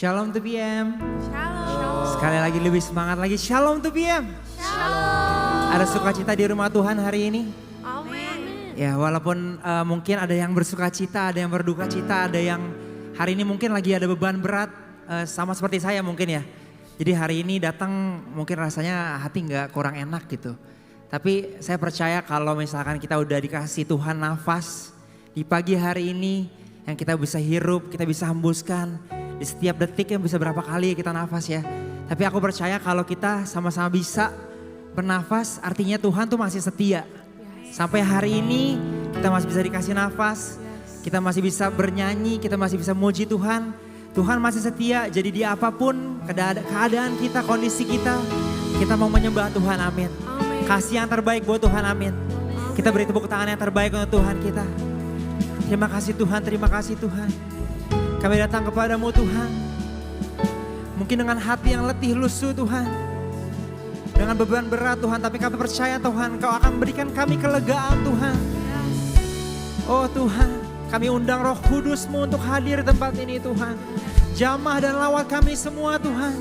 Shalom to PM. Shalom. Sekali lagi lebih semangat lagi. Shalom to PM. Shalom. Ada sukacita di rumah Tuhan hari ini? Amin. Ya walaupun mungkin ada yang bersukacita, ada yang berduka cita, ada yang hari ini mungkin lagi ada beban berat. Sama seperti saya mungkin ya. Jadi hari ini datang mungkin rasanya hati nggak kurang enak gitu. Tapi saya percaya kalau misalkan kita udah dikasih Tuhan nafas di pagi hari ini yang kita bisa hirup, kita bisa hembuskan. Di setiap detik yang bisa berapa kali kita nafas ya. Tapi aku percaya kalau kita sama-sama bisa bernafas artinya Tuhan tuh masih setia. Sampai hari ini kita masih bisa dikasih nafas. Kita masih bisa bernyanyi, kita masih bisa muji Tuhan. Tuhan masih setia, jadi di apapun keadaan kita, kondisi kita mau menyembah Tuhan, amin. Kasih yang terbaik buat Tuhan, amin. Kita beri tepuk tangan yang terbaik untuk Tuhan kita. Terima kasih Tuhan, terima kasih Tuhan. Kami datang kepadamu Tuhan. Mungkin dengan hati yang letih lusuh Tuhan. Dengan beban berat Tuhan. Tapi kami percaya Tuhan Kau akan berikan kami kelegaan Tuhan. Oh Tuhan, kami undang Roh Kudus-Mu untuk hadir di tempat ini Tuhan. Jamah dan lawat kami semua Tuhan.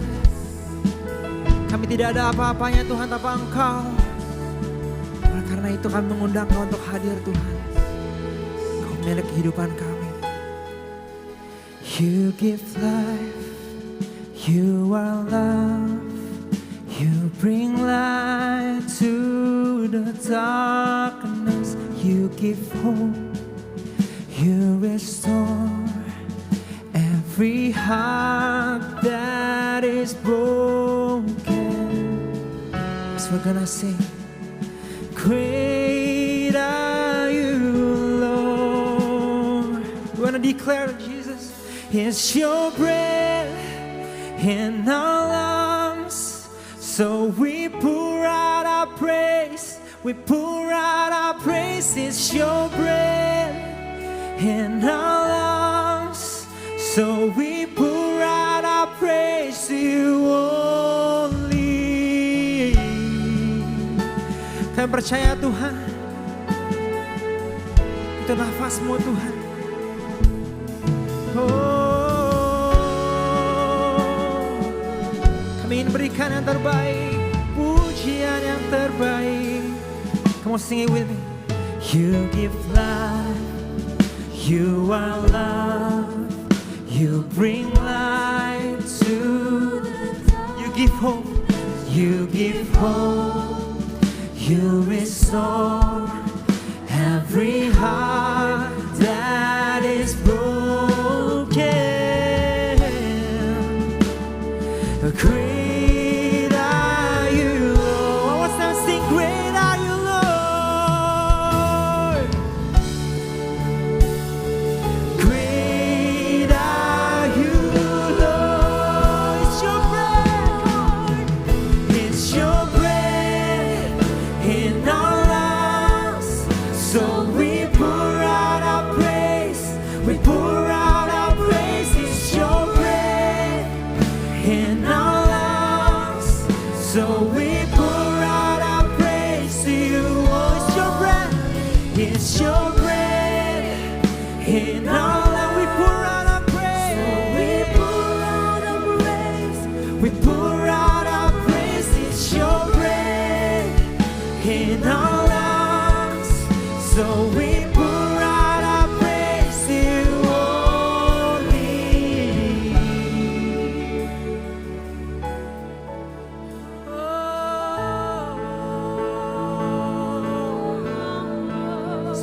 Kami tidak ada apa-apanya Tuhan tanpa Engkau. Oleh karena itu kami mengundang Kau untuk hadir Tuhan. Kau milik kehidupan kami. You give life, you are love, you bring light to the darkness, you give hope, you restore every heart that is broken. As we're gonna sing, great are you, Lord. We wanna declare Jesus. It's your breath in our lungs, so we pour out our praise. We pour out our praise. It's your breath in our lungs, so we pour out our praise to you only. Kami percaya Tuhan, itu nafas-Mu Tuhan. Kami ingin berikan yang terbaik, pujian yang terbaik. Come on, sing it with me. You give life, you are love, you bring light to the dark. You give hope, you give hope, you restore every heart that is broken. Great are you, Lord. One more time, sing, great are you, Lord. Great are you, Lord. It's your breath, it's your breath in our lungs. So we pour out our praise, we pour out our praise. It's your breath in our lungs, so we pour out our praise to you. Oh, it's your breath, it's your breath in our lungs. We pour out our praise, so we pour out our praise. We pour out our praise. It's your breath in our lungs, so we pour out our praise to you only.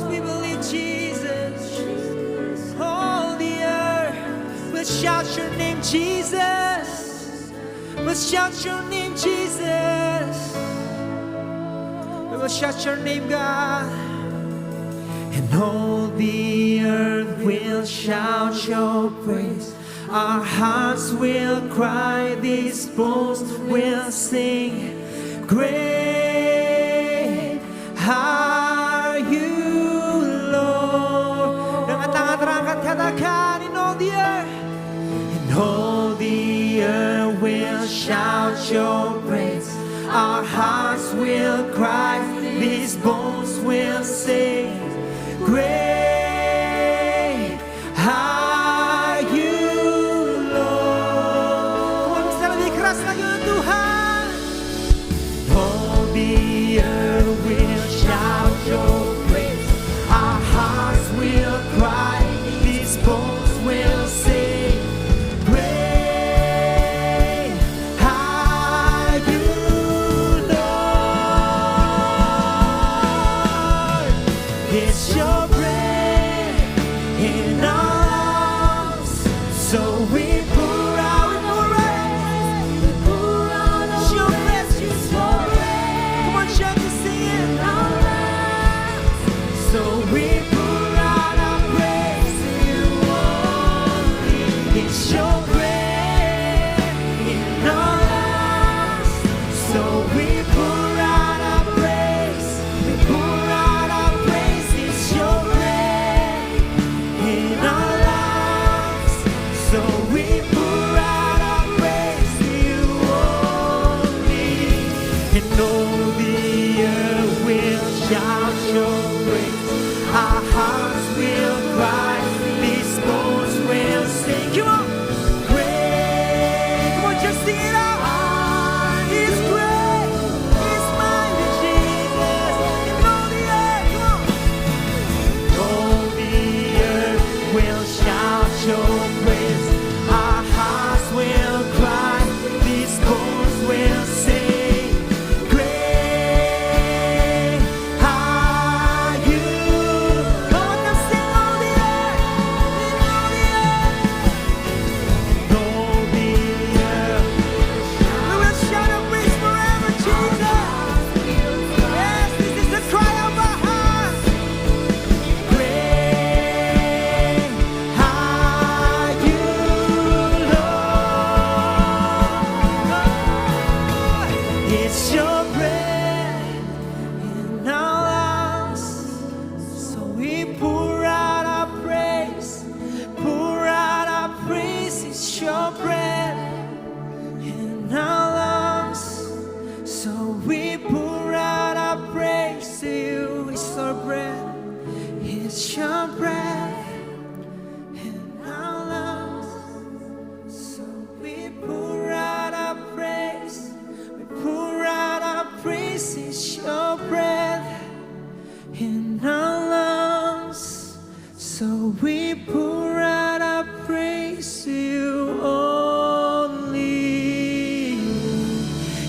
We believe Jesus, all the earth will shout your name name, Jesus. We'll shout your name, Jesus. We will shout your name, God. And all the earth will shout your praise. Our hearts will cry, these bones will sing. Great are you, Lord. Dengan tangan terangkat katakan, in all the earth. And all the earth will shout your praise. Our hearts will cry, these bones will sing. Great are you, Lord. Kamu bisa lebih keras lagi untuk Tuhan. All the earth will shout your praise. Our hearts will cry, these bones will sing. Great are you, Lord. It's your breath in our lungs, so we pour out, It's your breath, it's your breath. Come on, church, just sing it. So we pour out our praise to you only. It's your breath in our lungs, so we pour out our praise. We pour out our praise. It's your breath in our lungs, so we pour out our praise to you only. And all the earth will shout your praise. Our hearts will cry, these bones will sing. Come on, great. Come on, just sing it out. He's great, He's mighty, Jesus. And all the earth, come on. All the earth will shout your praise. Our hearts will cry, these bones will sing. Great are you. Come on, now sing all the earth, in all the earth. All the earth, we will shout your praise forever, Jesus. Yes, this is the cry of our hearts. Great are you, Lord. It's your breath in our lungs, so we pour out our praise. Pour out our praise. It's your breath in our lungs, so we pour out our praise to you. It's your breath. It's your breath in our lungs, so we pour out our praise. We pour out our praise. It's your breath in our lungs, so we pour out our praise to you only.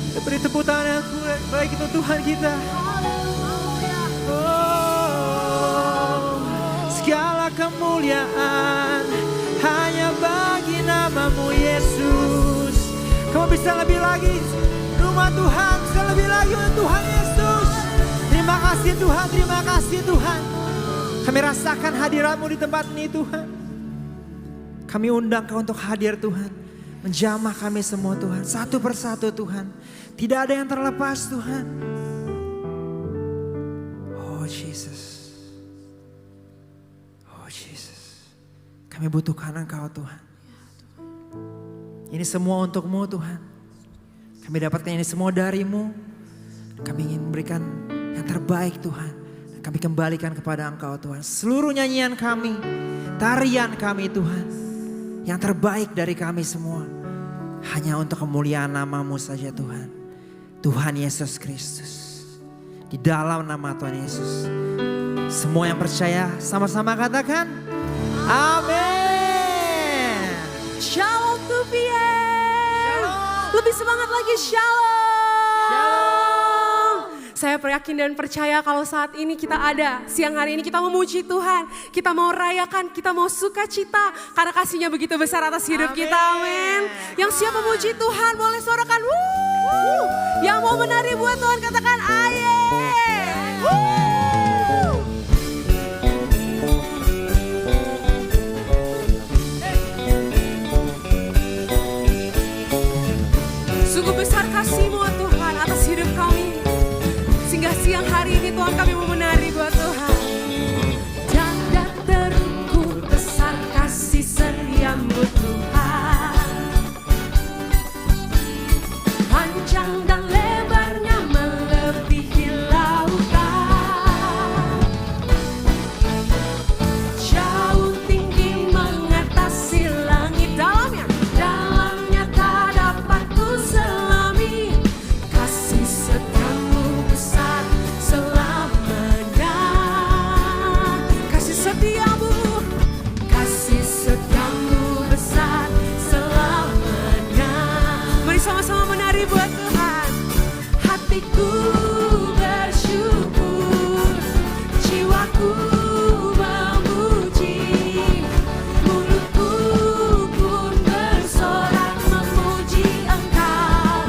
Kita beri tepuk tangan yang baik untuk Tuhan kita. Oh, segala kemuliaan hanya bagi namamu, Yesus. Kamu bisa lebih lagi, rumah Tuhan bisa lebih lagi untuk Tuhan Yesus. Terima kasih Tuhan, terima kasih Tuhan. Kami rasakan hadirat-Mu di tempat ini Tuhan. Kami undang Kau untuk hadir Tuhan. Menjamah kami semua Tuhan, satu persatu Tuhan. Tidak ada yang terlepas Tuhan. Oh Jesus. Oh Jesus. Kami butuhkan Engkau Tuhan. Ini semua untuk-Mu Tuhan. Kami dapatkan ini semua dari-Mu. Kami ingin memberikan yang terbaik Tuhan. Dan kami kembalikan kepada Engkau Tuhan. Seluruh nyanyian kami, tarian kami Tuhan. Yang terbaik dari kami semua. Hanya untuk kemuliaan nama-Mu saja Tuhan. Tuhan Yesus Kristus. Di dalam nama Tuhan Yesus. Semua yang percaya sama-sama katakan. Amin. Shalom Tupie. Shalom. Lebih semangat lagi, shalom. Shalom. Saya yakin dan percaya kalau saat ini kita ada, siang hari ini kita memuji Tuhan, kita mau rayakan, kita mau sukacita karena kasih-Nya begitu besar atas hidup kita, amin. Yang siap memuji Tuhan boleh suarakan wuh. Yang mau menari buat Tuhan katakan aye. Sungguh besar kasih-Mu Tuhan atas hidup kami. Sehingga siang hari ini Tuhan kami mau menari buat Tuhan. Dan tak terukur besar kasih setiamu Tuhan. Panjang dan lebarnya melebihi lautan. Jauh tinggi mengatasi langit dalamnya. Dalamnya tak dapat ku selami. Kasih setiamu besar selamanya. Kasih setiamu besar selamanya. Mari sama-sama menari buat Tuhan. Hatiku bersyukur, jiwaku memuji, mulutku pun bersorak memuji Engkau.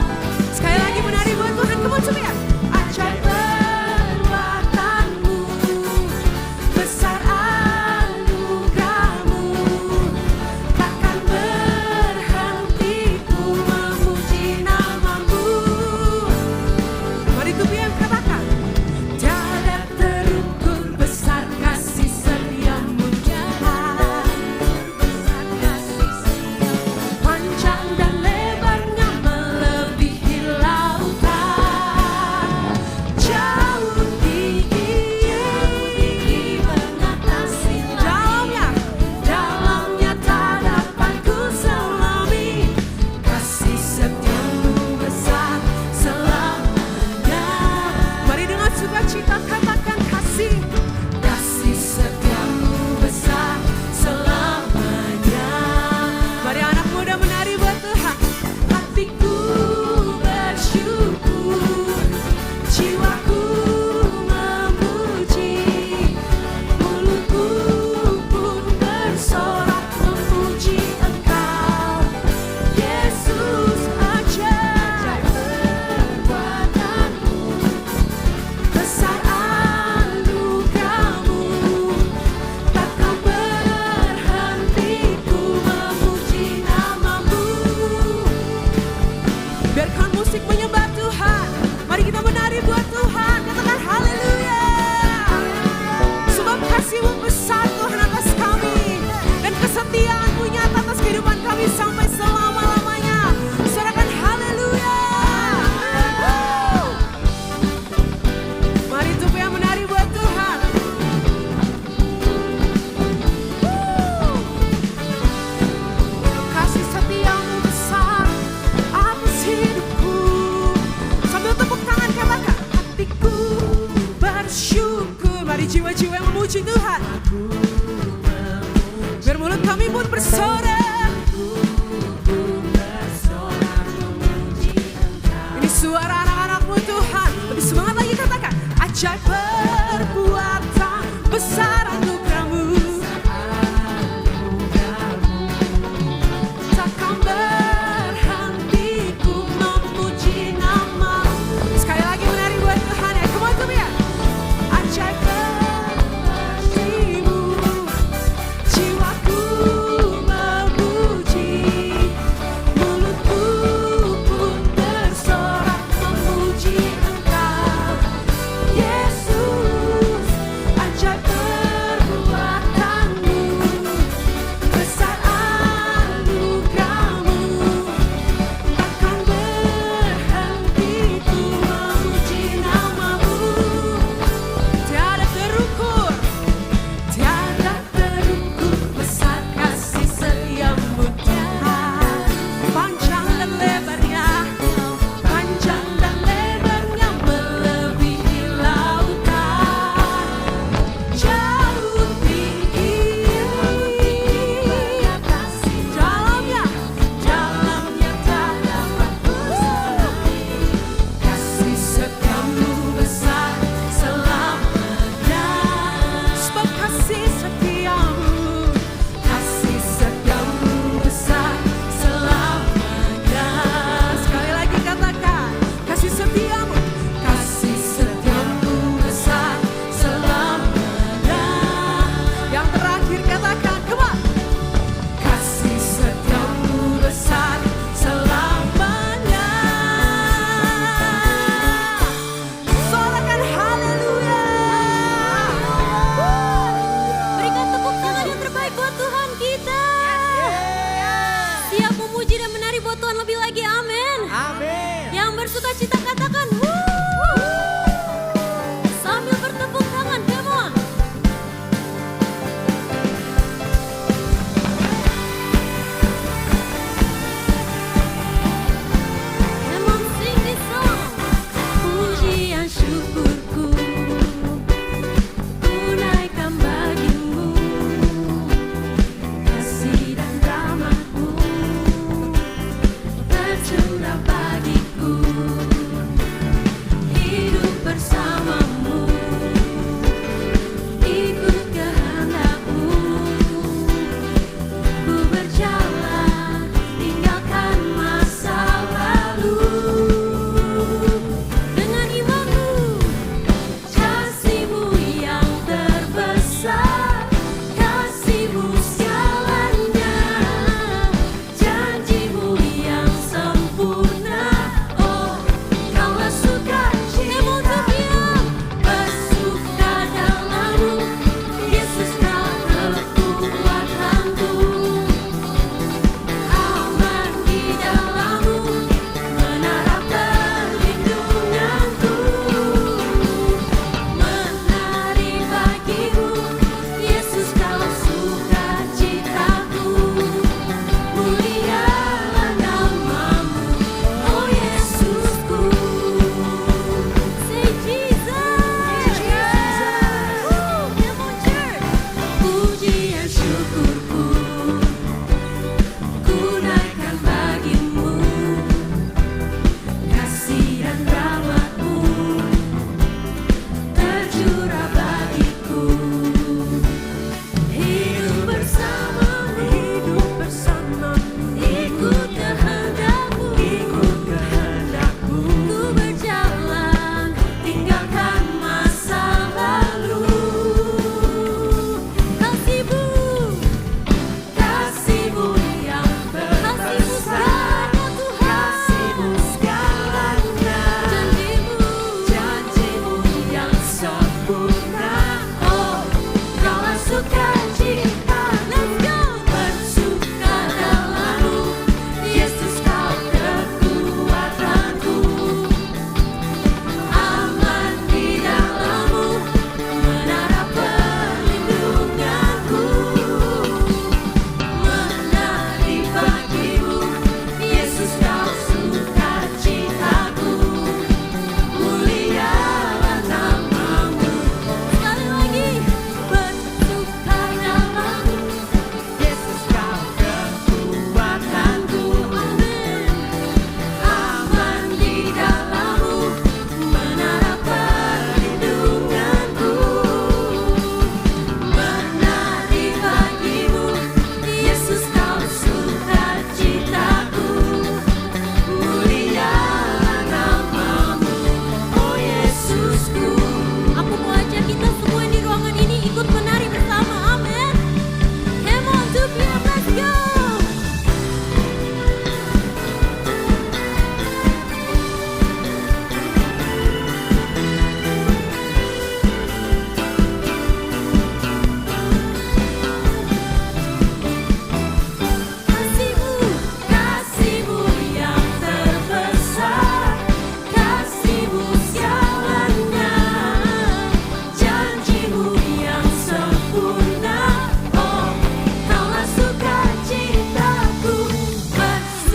Sekali lagi menari buat Tuhan, come on coba ya. Ajaib perbuatanmu, besar anugerahmu, takkan berhenti ku memuji namamu. Mari tubuh yang katakan, tiada terukur besar kasih setiamu Tuhan. Panjang dan lebarnya melebihi lautan. Jauh tinggi mengatasi langit. Dalamnya tak dapat ku selami. Kasih setiamu besar selamanya. Mari dengan sukacita katakan kasih setiamu besar selamanya. Mari anak muda menari buat Tuhan. Hatiku bersyukur, jiwaku memuji, mulutku pun bersorak memuji Engkau. Yesus ajaib perbuatanmu, besar anugerahmu, takkan berhenti ku memuji namamu. Biarkan musik menyembah Tuhan. Mari kita menari buat Tuhan. Katakan haleluya. Sebab kasih-Mu besar Tuhan atas kami. Dan kesetiaan-Mu nyata atas kehidupan kami sampai selama-lamanya. Sorakan haleluya. Mari tubuh yang menari buat Tuhan. Kasih setiamu besar atas hidupku. Sambil tepuk tangan katakan, hatiku bersyukur. Mari jiwa-jiwa yang memuji Tuhan. Biar mulut kami pun bersorak. Ini suara anak-anak-Mu Tuhan. Lebih semangat lagi katakan, ajaib perbuatan besar anugerah-Mu, takkan berhenti ku memuji nama-Mu. Sekali lagi menari buat Tuhan ya. Come on come ya. Ajaib kasih-Mu, jiwaku memuji,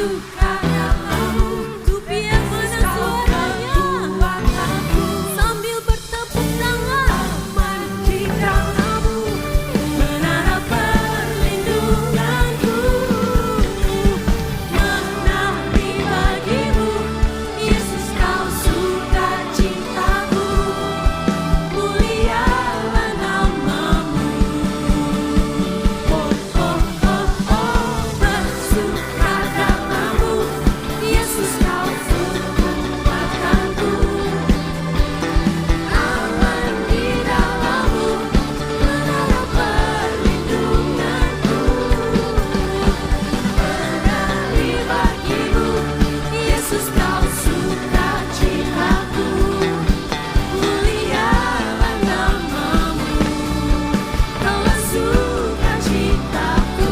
suka dalammu. Tupi yang mana suaranya sambil bertepuk tangan. Aman di dalammu, menara perlindunganku. Menari bagimu, Yesus kau suka cintaku. Mulialah namamu. Oh, oh, oh, oh, bersuka dalammu, Yesus kau kekuatanku. Aman di dalammu, menara perlindunganku. Menari bagimu, Yesus kau suka cintaku. Mulialah namamu, kaulah suka cintaku.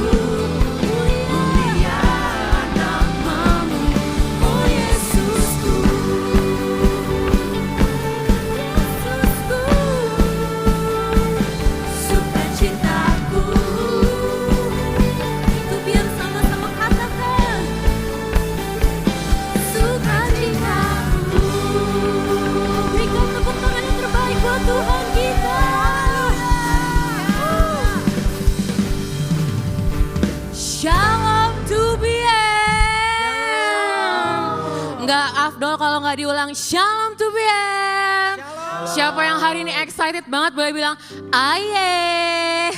Mulialah namamu, oh Yesusku. Yesusku, suka cintaku. Itu biar sama-sama katakan, suka cintaku. Berikan tepuk tangan yang terbaik buat Tuhan kita. Shalom to BM. Nggak afdol kalau nggak diulang. Shalom to BM. Siapa yang hari ini excited banget boleh bilang aye.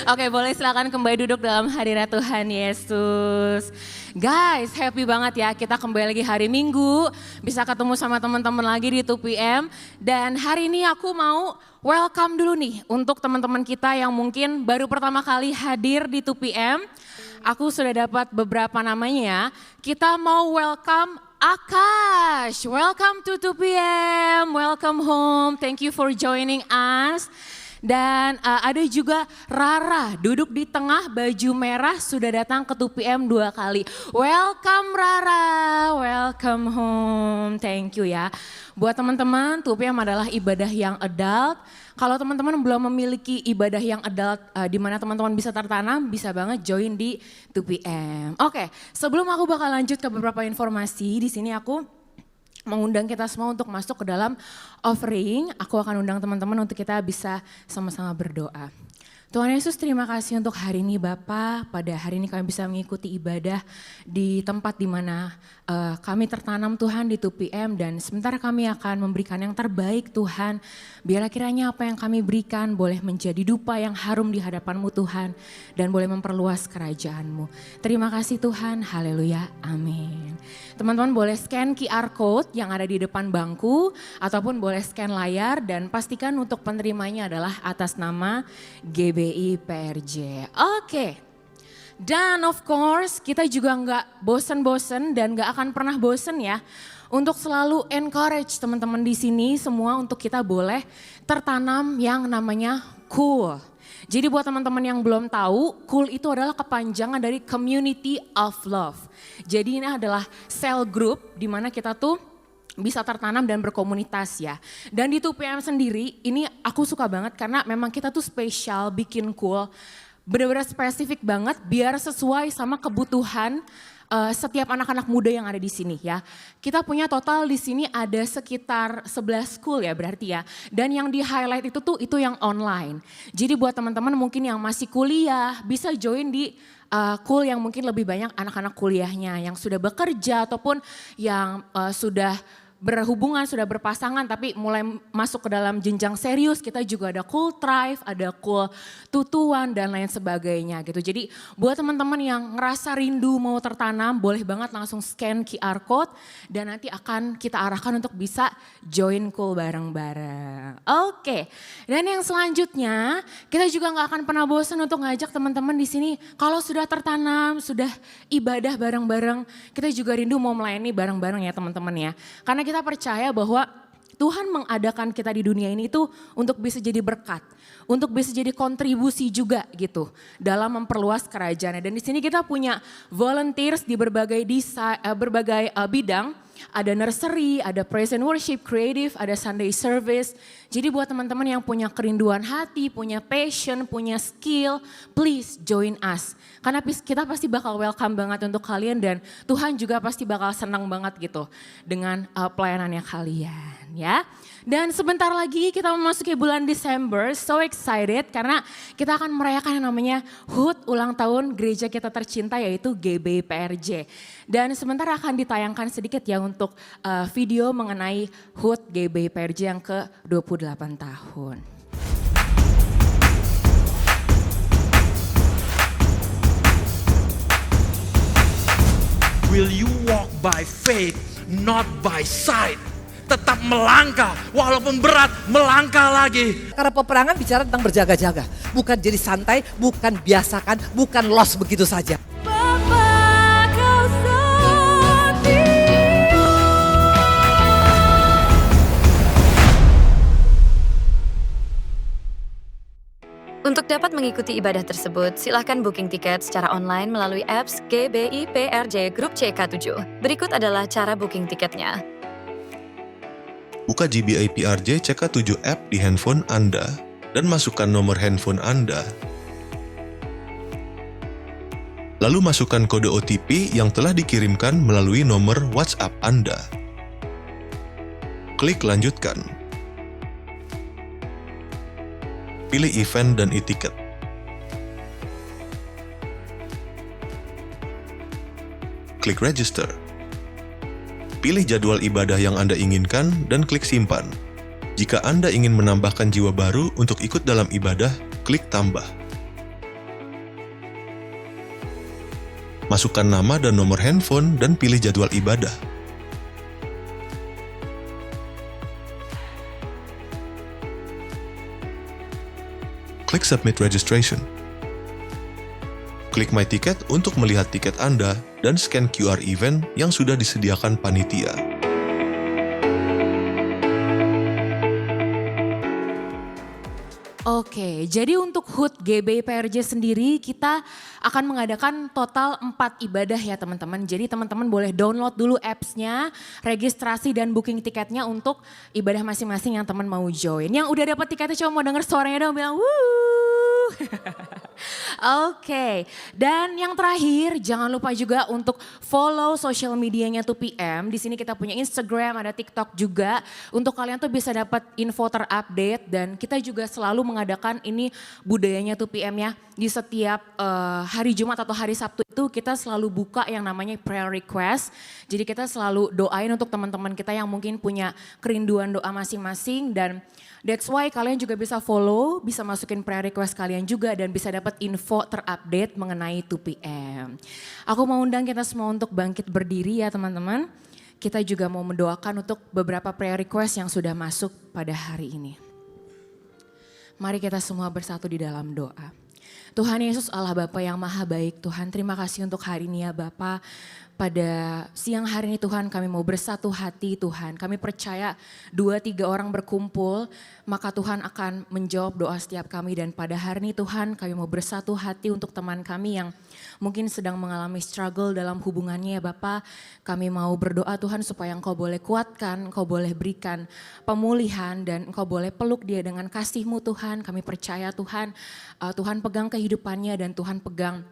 Oke, boleh silakan kembali duduk dalam hadirat Tuhan Yesus. Guys, happy banget ya kita kembali lagi hari Minggu. Bisa ketemu sama teman-teman lagi di 2PM. Dan hari ini aku mau welcome dulu nih untuk teman-teman kita yang mungkin baru pertama kali hadir di 2PM. Aku sudah dapat beberapa namanya. Kita mau welcome Akash. Welcome to 2PM. Welcome home. Thank you for joining us. Dan ada juga Rara duduk di tengah baju merah sudah datang ke 2PM 2 kali. Welcome Rara, welcome home, thank you ya. Buat teman-teman 2PM adalah ibadah yang adult. Kalau teman-teman belum memiliki ibadah yang adult di mana teman-teman bisa tertanam, bisa banget join di 2PM. Oke, sebelum aku bakal lanjut ke beberapa informasi, di sini aku mengundang kita semua untuk masuk ke dalam offering. Aku akan undang teman-teman untuk kita bisa sama-sama berdoa. Tuhan Yesus, terima kasih untuk hari ini Bapa. Pada hari ini kami bisa mengikuti ibadah di tempat di mana kami tertanam Tuhan di 2PM. Dan sementara kami akan memberikan yang terbaik Tuhan. Biarlah kiranya apa yang kami berikan boleh menjadi dupa yang harum di hadapan-Mu Tuhan. Dan boleh memperluas kerajaan-Mu. Terima kasih Tuhan, haleluya, amin. Teman-teman boleh scan QR code yang ada di depan bangku. Ataupun boleh scan layar dan pastikan untuk penerimanya adalah atas nama GBI PRJ. Oke. Dan of course kita juga nggak bosen-bosen dan nggak akan pernah bosen ya. Untuk selalu encourage teman-teman di sini semua untuk kita boleh tertanam yang namanya cool. Jadi buat teman-teman yang belum tahu, cool itu adalah kepanjangan dari Community of Love. Jadi ini adalah cell group di mana kita tuh bisa tertanam dan berkomunitas ya. Dan di 2PM sendiri ini aku suka banget karena memang kita tuh spesial bikin cool. Benar-benar spesifik banget biar sesuai sama kebutuhan setiap anak-anak muda yang ada di sini ya. Kita punya total di sini ada sekitar 11 school ya berarti ya. Dan yang di highlight itu yang online. Jadi buat teman-teman mungkin yang masih kuliah bisa join di cool yang mungkin lebih banyak anak-anak kuliahnya. Yang sudah bekerja ataupun yang sudah berhubungan, sudah berpasangan tapi mulai masuk ke dalam jenjang serius, kita juga ada cool thrive, ada cool tutuan dan lain sebagainya gitu. Jadi buat teman-teman yang ngerasa rindu mau tertanam, boleh banget langsung scan QR code dan nanti akan kita arahkan untuk bisa join cool bareng-bareng. Oke, dan yang selanjutnya kita juga gak akan pernah bosan untuk ngajak teman-teman di sini kalau sudah tertanam, sudah ibadah bareng-bareng, kita juga rindu mau melayani bareng-bareng ya teman-teman ya. Karena kita percaya bahwa Tuhan mengadakan kita di dunia ini itu untuk bisa jadi berkat, untuk bisa jadi kontribusi juga gitu dalam memperluas kerajaannya. Dan di sini kita punya volunteers di berbagai bidang. ada nursery, ada praise and worship, creative, ada Sunday service. Jadi buat teman-teman yang punya kerinduan hati, punya passion, punya skill, please join us. Karena kita pasti bakal welcome banget untuk kalian dan Tuhan juga pasti bakal senang banget gitu dengan pelayanannya kalian ya. Dan sebentar lagi kita memasuki bulan Desember, so excited karena kita akan merayakan yang namanya HUT ulang tahun gereja kita tercinta yaitu GBI PRJ. Dan sebentar akan ditayangkan sedikit ya untuk video mengenai HUT GBI PRJ yang ke-28 tahun. Will you walk by faith, not by sight? Tetap melangkah, walaupun berat, melangkah lagi. Karena peperangan bicara tentang berjaga-jaga. Bukan jadi santai, bukan biasakan, bukan lost begitu saja. Bapa kau setia. Untuk dapat mengikuti ibadah tersebut, silakan booking tiket secara online melalui apps GBI PRJ Grup CK7. Berikut adalah cara booking tiketnya. Buka GBI PRJ CK7 app di handphone Anda dan masukkan nomor handphone Anda. Lalu masukkan kode OTP yang telah dikirimkan melalui nomor WhatsApp Anda. Klik lanjutkan. Pilih event dan e-ticket. Klik register. Pilih jadwal ibadah yang Anda inginkan dan klik simpan. Jika Anda ingin menambahkan jiwa baru untuk ikut dalam ibadah, klik tambah. Masukkan nama dan nomor handphone dan pilih jadwal ibadah. Klik submit registration. Klik My Ticket untuk melihat tiket Anda dan scan QR event yang sudah disediakan panitia. Oke, jadi untuk HUT GBI PRJ sendiri kita akan mengadakan total 4 ibadah ya teman-teman. Jadi teman-teman boleh download dulu apps-nya, registrasi dan booking tiketnya untuk ibadah masing-masing yang teman mau join. Yang udah dapat tiketnya coba mau denger suaranya dong bilang wuh. Oke, dan yang terakhir jangan lupa juga untuk follow social medianya 2PM. Di sini kita punya Instagram, ada TikTok juga. Untuk kalian tuh bisa dapat info terupdate dan kita juga selalu mengadakan ini budayanya 2PM ya. Di setiap hari Jumat atau hari Sabtu itu kita selalu buka yang namanya prayer request. Jadi kita selalu doain untuk teman-teman kita yang mungkin punya kerinduan doa masing-masing dan that's why kalian juga bisa follow, bisa masukin prayer request kalian juga dan bisa dapat info terupdate mengenai 2PM. Aku mau undang kita semua untuk bangkit berdiri ya teman-teman. Kita juga mau mendoakan untuk beberapa prayer request yang sudah masuk pada hari ini. Mari kita semua bersatu di dalam doa. Tuhan Yesus Allah Bapa yang maha baik Tuhan, terima kasih untuk hari ini ya Bapa. Pada siang hari ini Tuhan kami mau bersatu hati Tuhan. Kami percaya 2-3 orang berkumpul maka Tuhan akan menjawab doa setiap kami. Dan pada hari ini Tuhan kami mau bersatu hati untuk teman kami yang mungkin sedang mengalami struggle dalam hubungannya ya Bapa. Kami mau berdoa Tuhan supaya Engkau boleh kuatkan, Engkau boleh berikan pemulihan dan Engkau boleh peluk dia dengan kasih-Mu Tuhan. Kami percaya Tuhan, Tuhan pegang kehidupannya dan Tuhan pegang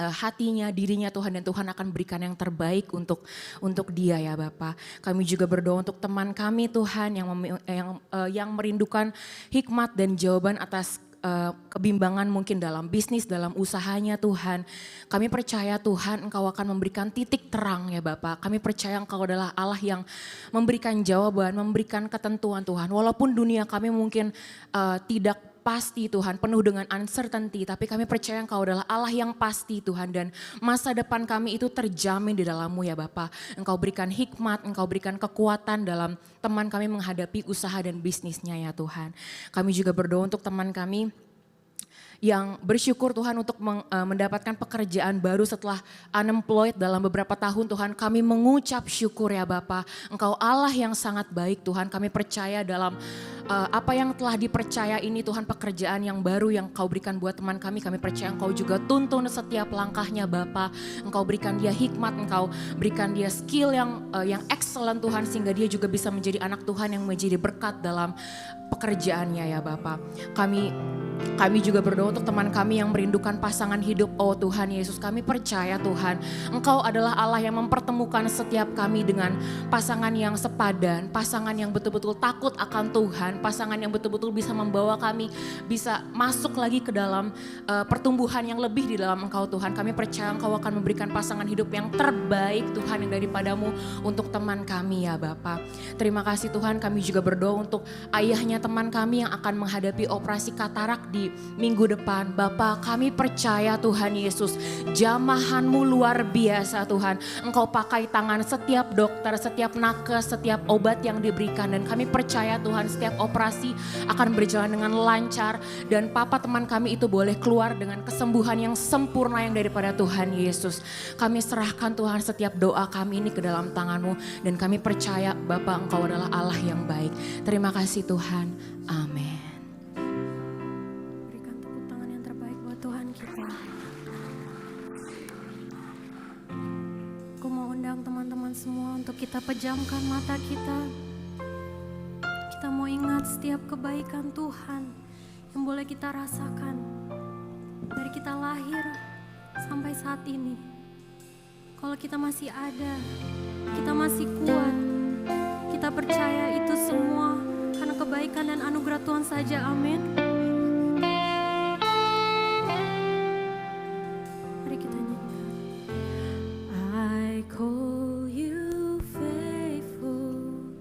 hatinya, dirinya Tuhan dan Tuhan akan berikan yang terbaik untuk dia ya Bapa. Kami juga berdoa untuk teman kami Tuhan yang merindukan hikmat dan jawaban atas kebimbangan mungkin dalam bisnis, dalam usahanya Tuhan. Kami percaya Tuhan Engkau akan memberikan titik terang ya Bapa. Kami percaya Engkau adalah Allah yang memberikan jawaban, memberikan ketentuan Tuhan. Walaupun dunia kami mungkin tidak pasti Tuhan, penuh dengan uncertainty, tapi kami percaya Engkau adalah Allah yang pasti Tuhan dan masa depan kami itu terjamin di dalam-Mu ya Bapa. Engkau berikan hikmat, Engkau berikan kekuatan dalam teman kami menghadapi usaha dan bisnisnya ya Tuhan. Kami juga berdoa untuk teman kami yang bersyukur Tuhan untuk mendapatkan pekerjaan baru setelah unemployed dalam beberapa tahun Tuhan. Kami mengucap syukur ya Bapa. Engkau Allah yang sangat baik Tuhan. Kami percaya dalam apa yang telah dipercaya ini Tuhan, pekerjaan yang baru yang Kau berikan buat teman kami. Kami percaya Engkau juga tuntun setiap langkahnya Bapa. Engkau berikan dia hikmat, Engkau berikan dia skill yang excellent Tuhan. Sehingga dia juga bisa menjadi anak Tuhan yang menjadi berkat dalam pekerjaannya ya Bapa. Kami juga berdoa untuk teman kami yang merindukan pasangan hidup. Oh Tuhan Yesus, kami percaya Tuhan, Engkau adalah Allah yang mempertemukan setiap kami dengan pasangan yang sepadan, pasangan yang betul-betul takut akan Tuhan, pasangan yang betul-betul bisa membawa kami bisa masuk lagi ke dalam pertumbuhan yang lebih di dalam Engkau Tuhan. Kami percaya Engkau akan memberikan pasangan hidup yang terbaik Tuhan yang daripadamu untuk teman kami ya Bapa. Terima kasih Tuhan, kami juga berdoa untuk ayahnya teman kami yang akan menghadapi operasi katarak di minggu depan. Bapa, kami percaya Tuhan Yesus, jamahan-Mu luar biasa Tuhan. Engkau pakai tangan setiap dokter, setiap nakes, setiap obat yang diberikan. Dan kami percaya Tuhan setiap operasi akan berjalan dengan lancar. Dan Papa teman kami itu boleh keluar dengan kesembuhan yang sempurna yang daripada Tuhan Yesus. Kami serahkan Tuhan setiap doa kami ini ke dalam tangan-Mu. Dan kami percaya Bapa Engkau adalah Allah yang baik. Terima kasih Tuhan. Amin. Berikan tepuk tangan yang terbaik buat Tuhan kita. Aku mau undang teman-teman semua untuk kita pejamkan mata kita. Kita mau ingat setiap kebaikan Tuhan yang boleh kita rasakan dari kita lahir sampai saat ini. Kalau kita masih ada, kita masih kuat, kita percaya itu semua karena kebaikan dan anugerah Tuhan saja. Amin. Mari kita nyanyikan. I call you faithful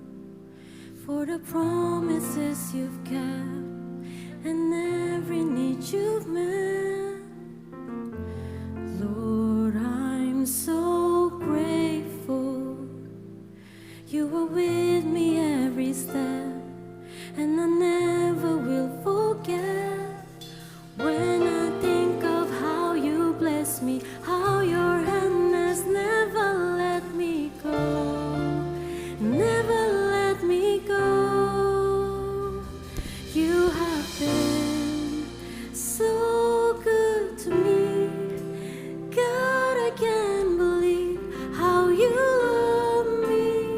for the promises you've kept and every need you've met. Lord, I'm so grateful you were with me every step, and I never will forget when I think of how you bless me, how your hand has never let me go, never let me go. You have been so good to me, God, I can't believe how you love me.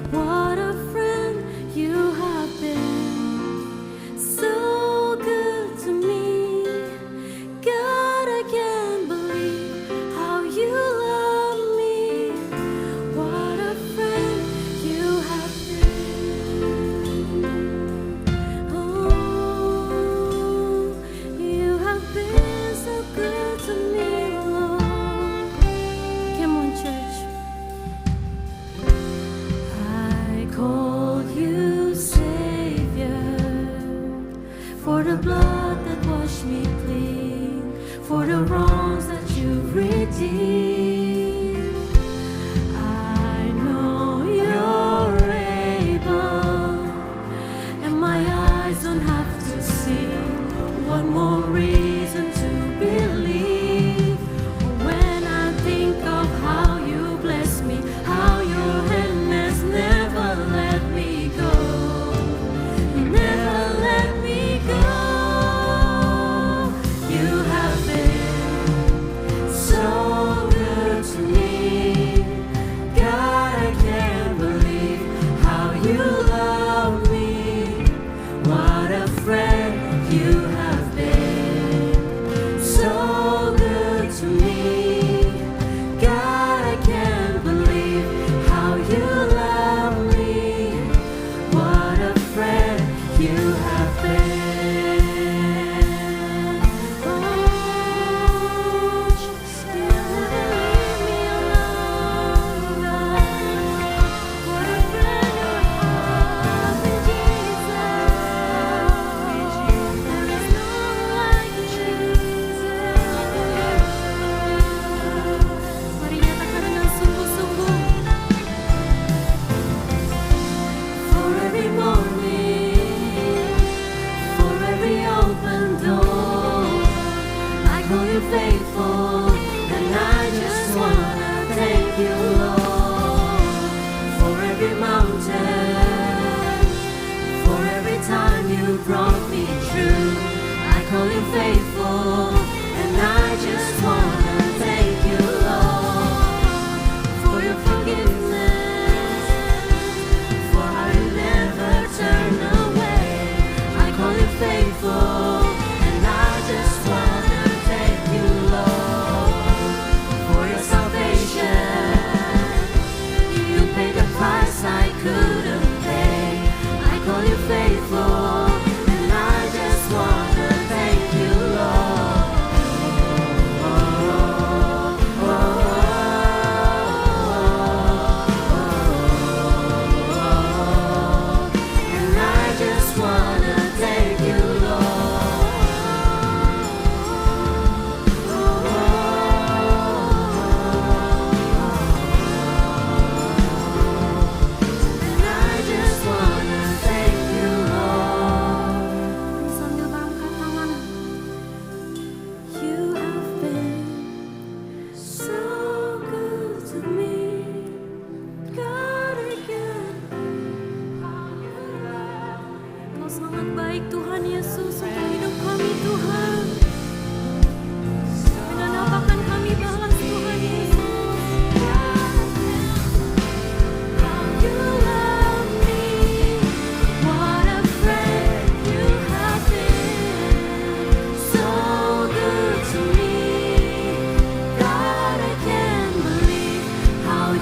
What a friend you have been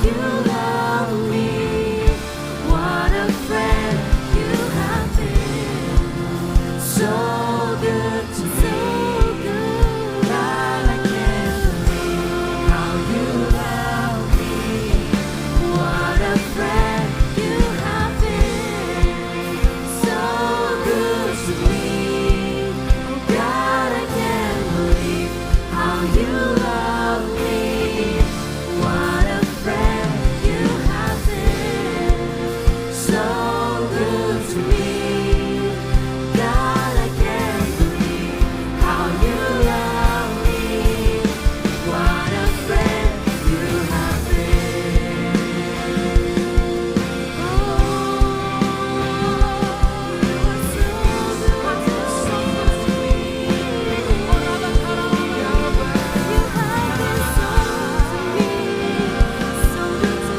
you love me. What a friend you have been. So good to me. God, I can't believe how you love me. What a friend you have been. So good to me. God, I can't believe how you love me. What a friend you have been. So good to me. God, I can't believe how you love me. What a friend you have been. Oh, you are so good to me. You have been so good to me. So good to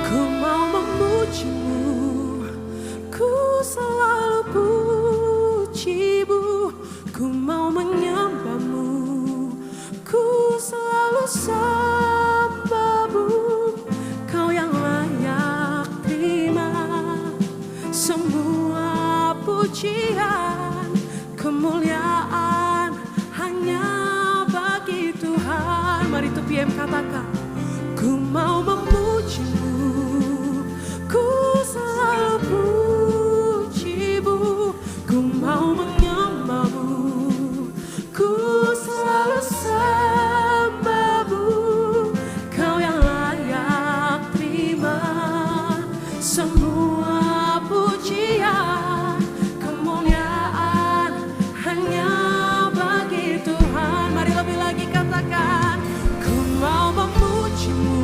Ku mau memujimu, ku selalu pujimu. Ku mau menyembahmu, ku selalu sembahmu. Kau yang layak terima semua pujian, kemuliaan hanya bagi Tuhan. Mari itu PM katakan, ku mau memujimu, ku selalu pujimu. Ku mau menyembahmu, ku selalu sembahmu. Kau yang layak terima semua pujian, kemuliaan hanya bagi Tuhan. Mari lebih lagi katakan, ku mau memujimu,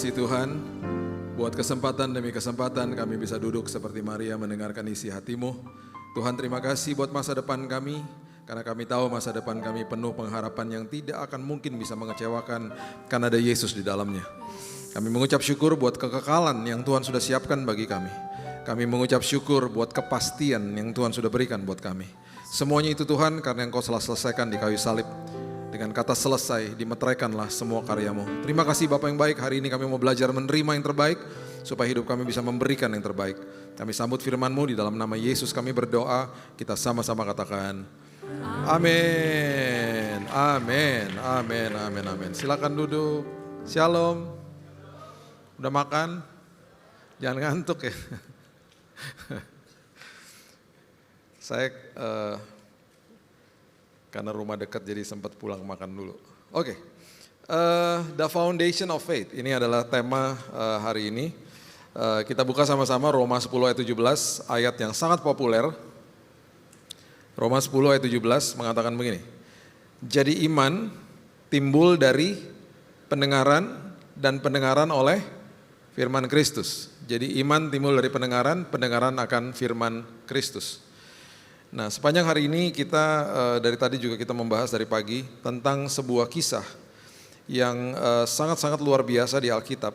kasih Tuhan, buat kesempatan demi kesempatan kami bisa duduk seperti Maria mendengarkan isi hati-Mu. Tuhan terima kasih buat masa depan kami, karena kami tahu masa depan kami penuh pengharapan yang tidak akan mungkin bisa mengecewakan karena ada Yesus di dalamnya. Kami mengucap syukur buat kekekalan yang Tuhan sudah siapkan bagi kami. Kami mengucap syukur buat kepastian yang Tuhan sudah berikan buat kami. Semuanya itu Tuhan karena Engkau telah selesaikan di kayu salib. Dengan kata selesai, dimeteraikanlah semua karya-Mu. Terima kasih Bapa yang baik, hari ini kami mau belajar menerima yang terbaik, supaya hidup kami bisa memberikan yang terbaik. Kami sambut firman-Mu, di dalam nama Yesus kami berdoa, kita sama-sama katakan, amin, amin, amin, amin, amin. Silakan duduk, shalom. Udah makan? Jangan ngantuk ya. Saya karena rumah dekat jadi sempat pulang makan dulu. Oke, The Foundation of Faith, ini adalah tema hari ini. Kita buka sama-sama Roma 10 ayat 17, ayat yang sangat populer. Roma 10 ayat 17 mengatakan begini, jadi iman timbul dari pendengaran dan pendengaran oleh firman Kristus. Jadi iman timbul dari pendengaran, pendengaran akan firman Kristus. Nah, sepanjang hari ini kita dari tadi juga kita membahas dari pagi tentang sebuah kisah yang sangat-sangat luar biasa di Alkitab.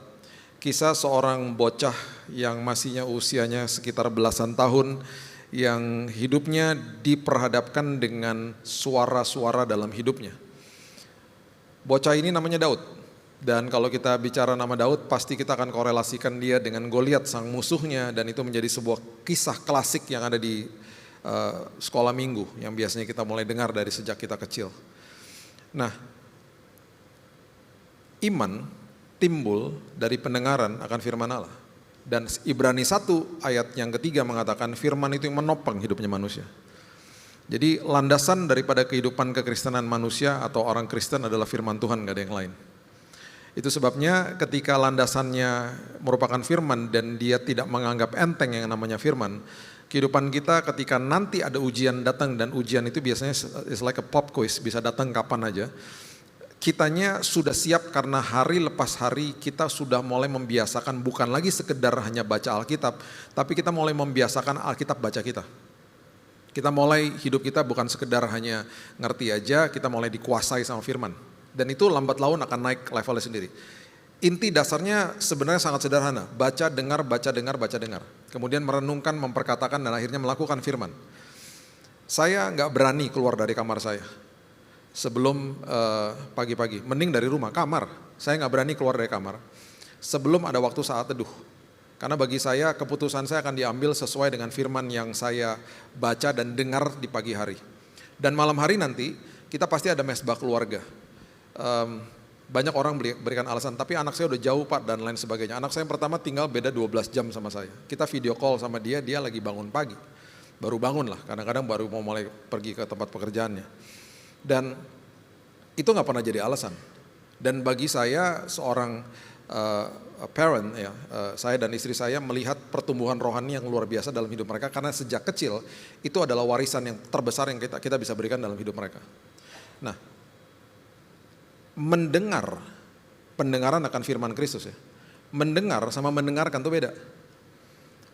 Kisah seorang bocah yang masihnya usianya sekitar belasan tahun, yang hidupnya diperhadapkan dengan suara-suara dalam hidupnya. Bocah ini namanya Daud. Dan kalau kita bicara nama Daud, pasti kita akan korelasikan dia dengan Goliat sang musuhnya, dan itu menjadi sebuah kisah klasik yang ada di sekolah minggu yang biasanya kita mulai dengar dari sejak kita kecil. Nah, iman timbul dari pendengaran akan firman Allah. Dan Ibrani 1 ayat yang ketiga mengatakan firman itu yang menopang hidupnya manusia. Jadi landasan daripada kehidupan kekristenan manusia atau orang Kristen adalah firman Tuhan, gak ada yang lain. Itu sebabnya ketika landasannya merupakan firman dan dia tidak menganggap enteng yang namanya firman, kehidupan kita ketika nanti ada ujian datang, dan ujian itu biasanya is like a pop quiz, bisa datang kapan aja. Kitanya sudah siap karena hari lepas hari kita sudah mulai membiasakan bukan lagi sekedar hanya baca Alkitab, tapi kita mulai membiasakan Alkitab baca kita. Kita mulai hidup kita bukan sekedar hanya ngerti aja, kita mulai dikuasai sama firman. Dan itu lambat laun akan naik levelnya sendiri. Inti dasarnya sebenarnya sangat sederhana, baca, dengar, baca, dengar, baca, dengar. Kemudian merenungkan, memperkatakan, dan akhirnya melakukan firman. Saya nggak berani keluar dari kamar saya sebelum pagi-pagi, mending dari rumah, kamar. Saya nggak berani keluar dari kamar sebelum ada waktu saat teduh. Karena bagi saya keputusan saya akan diambil sesuai dengan firman yang saya baca dan dengar di pagi hari. Dan malam hari nanti kita pasti ada mesbah keluarga. Banyak orang berikan alasan, tapi anak saya udah jauh Pak dan lain sebagainya. Anak saya yang pertama tinggal beda 12 jam sama saya. Kita video call sama dia, dia lagi bangun pagi. Baru bangun lah, kadang-kadang baru mau mulai pergi ke tempat pekerjaannya. Dan itu gak pernah jadi alasan. Dan bagi saya seorang parent, ya, saya dan istri saya melihat pertumbuhan rohani yang luar biasa dalam hidup mereka. Karena sejak kecil itu adalah warisan yang terbesar yang kita bisa berikan dalam hidup mereka. Nah, mendengar, pendengaran akan firman Kristus ya. Mendengar sama mendengarkan itu beda.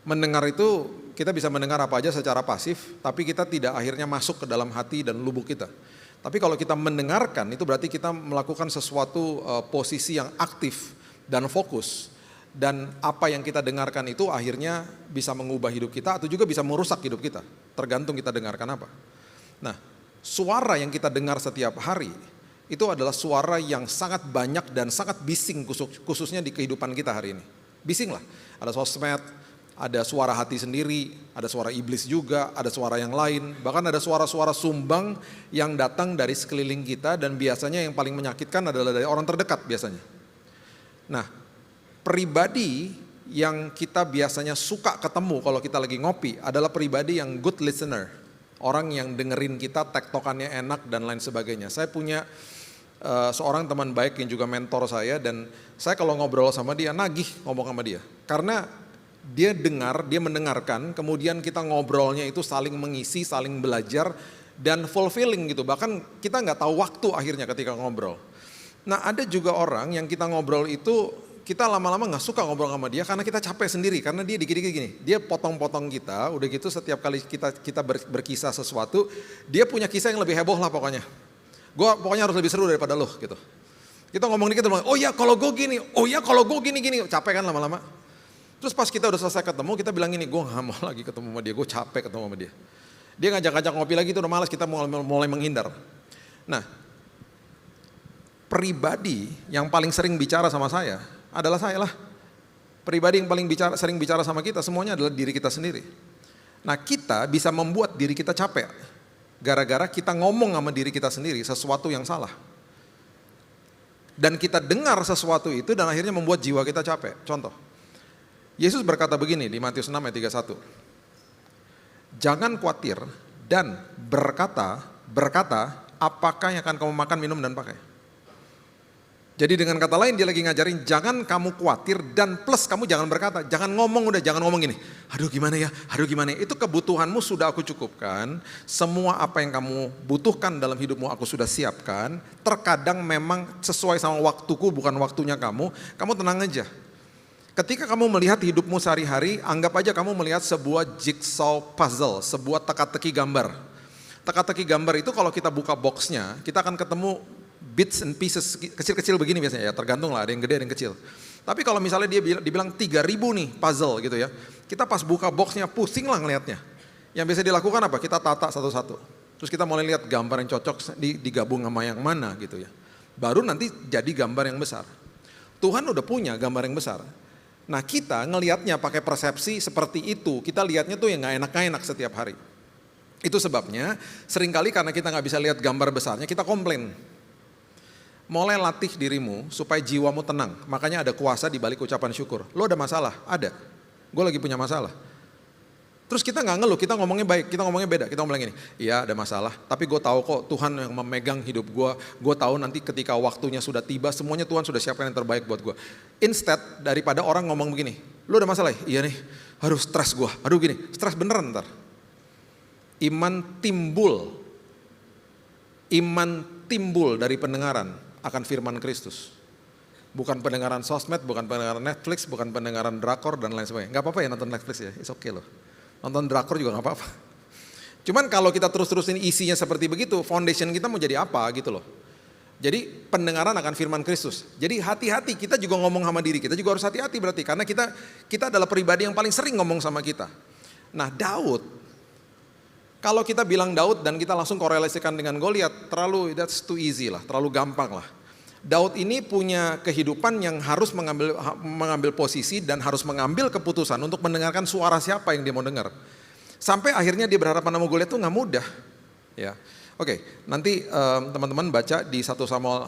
Mendengar itu kita bisa mendengar apa aja secara pasif, tapi kita tidak akhirnya masuk ke dalam hati dan lubuk kita. Tapi kalau kita mendengarkan itu berarti kita melakukan sesuatu posisi yang aktif dan fokus. Dan apa yang kita dengarkan itu akhirnya bisa mengubah hidup kita atau juga bisa merusak hidup kita. Tergantung kita dengarkan apa. Nah, suara yang kita dengar setiap hari itu adalah suara yang sangat banyak dan sangat bising khususnya di kehidupan kita hari ini. Bising lah, ada sosmed, ada suara hati sendiri, ada suara iblis juga, ada suara yang lain. Bahkan ada suara-suara sumbang yang datang dari sekeliling kita dan biasanya yang paling menyakitkan adalah dari orang terdekat biasanya. Nah, pribadi yang kita biasanya suka ketemu kalau kita lagi ngopi adalah pribadi yang good listener. Orang yang dengerin kita, tektokannya enak dan lain sebagainya. Saya punya seorang teman baik yang juga mentor saya, dan saya kalau ngobrol sama dia nagih ngomong sama dia karena dia dengar, dia mendengarkan, kemudian kita ngobrolnya itu saling mengisi, saling belajar dan fulfilling gitu, bahkan kita nggak tahu waktu akhirnya ketika ngobrol. Nah, ada juga orang yang kita ngobrol itu kita lama-lama nggak suka ngobrol sama dia karena kita capek sendiri, karena dia dikit-dikit gini, dia potong-potong kita, udah gitu setiap kali kita berkisah sesuatu, dia punya kisah yang lebih heboh lah pokoknya. Gue pokoknya harus lebih seru daripada lo gitu. Kita ngomong dikit, oh ya kalau gue gini, oh ya kalau gue gini, capek kan lama-lama. Terus pas kita udah selesai ketemu, kita bilang gini, gue gak mau lagi ketemu sama dia, gue capek ketemu sama dia. Dia ngajak-ngajak ngopi lagi, itu udah malas, kita mulai menghindar. Nah, pribadi yang paling sering bicara sama saya adalah saya lah. Pribadi yang paling sering bicara sama kita semuanya adalah diri kita sendiri. Nah, kita bisa membuat diri kita capek gara-gara kita ngomong sama diri kita sendiri sesuatu yang salah. Dan kita dengar sesuatu itu dan akhirnya membuat jiwa kita capek. Contoh, Yesus berkata begini di Matius 6 ayat 31. Jangan khawatir dan berkata, apakah yang akan kamu makan, minum, dan pakai. Jadi dengan kata lain dia lagi ngajarin, jangan kamu khawatir dan plus kamu jangan berkata, jangan ngomong gini, aduh gimana ya, itu kebutuhanmu sudah aku cukupkan, semua apa yang kamu butuhkan dalam hidupmu aku sudah siapkan, terkadang memang sesuai sama waktuku bukan waktunya kamu tenang aja. Ketika kamu melihat hidupmu sehari-hari, anggap aja kamu melihat sebuah jigsaw puzzle, sebuah teka-teki gambar. Teka-teki gambar itu kalau kita buka boxnya, kita akan ketemu bits and pieces kecil-kecil begini biasanya ya, tergantung lah, ada yang gede ada yang kecil. Tapi kalau misalnya dibilang 3.000 nih puzzle gitu ya, kita pas buka boxnya pusing lah ngelihatnya. Yang biasa dilakukan apa? Kita tata satu-satu. Terus kita mulai lihat gambar yang cocok digabung sama yang mana gitu ya. Baru nanti jadi gambar yang besar. Tuhan udah punya gambar yang besar. Nah kita ngelihatnya pakai persepsi seperti itu, kita lihatnya tuh yang gak enak-enak setiap hari. Itu sebabnya seringkali karena kita gak bisa lihat gambar besarnya, kita komplain. Mulai latih dirimu supaya jiwamu tenang. Makanya ada kuasa di balik ucapan syukur. Lo ada masalah? Ada. Gue lagi punya masalah. Terus kita gak ngeluh, kita ngomongnya baik, kita ngomongnya beda. Kita ngomong gini, iya ada masalah, tapi gue tahu kok Tuhan yang memegang hidup gue. Gue tahu nanti ketika waktunya sudah tiba, semuanya Tuhan sudah siapkan yang terbaik buat gue. Instead daripada orang ngomong begini, lo ada masalah? Iya nih, harus stres gue. Aduh gini, stres beneran ntar. Iman timbul dari pendengaran akan firman Kristus. Bukan pendengaran sosmed, bukan pendengaran Netflix, bukan pendengaran drakor dan lain sebagainya. Gak apa-apa ya nonton Netflix ya, it's okay loh. Nonton drakor juga gak apa-apa. Cuman kalau kita terus-terusin isinya seperti begitu, foundation kita mau jadi apa gitu loh. Jadi pendengaran akan firman Kristus. Jadi hati-hati, kita juga ngomong sama diri kita juga harus hati-hati berarti. Karena kita adalah pribadi yang paling sering ngomong sama kita. Nah Daud, kalau kita bilang Daud dan kita langsung korelasikan dengan Goliat, that's too easy lah, terlalu gampang lah. Daud ini punya kehidupan yang harus mengambil posisi dan harus mengambil keputusan untuk mendengarkan suara siapa yang dia mau dengar. Sampai akhirnya dia berhadapan sama Goliat itu gak mudah. Ya, oke, nanti teman-teman baca di 1 Samuel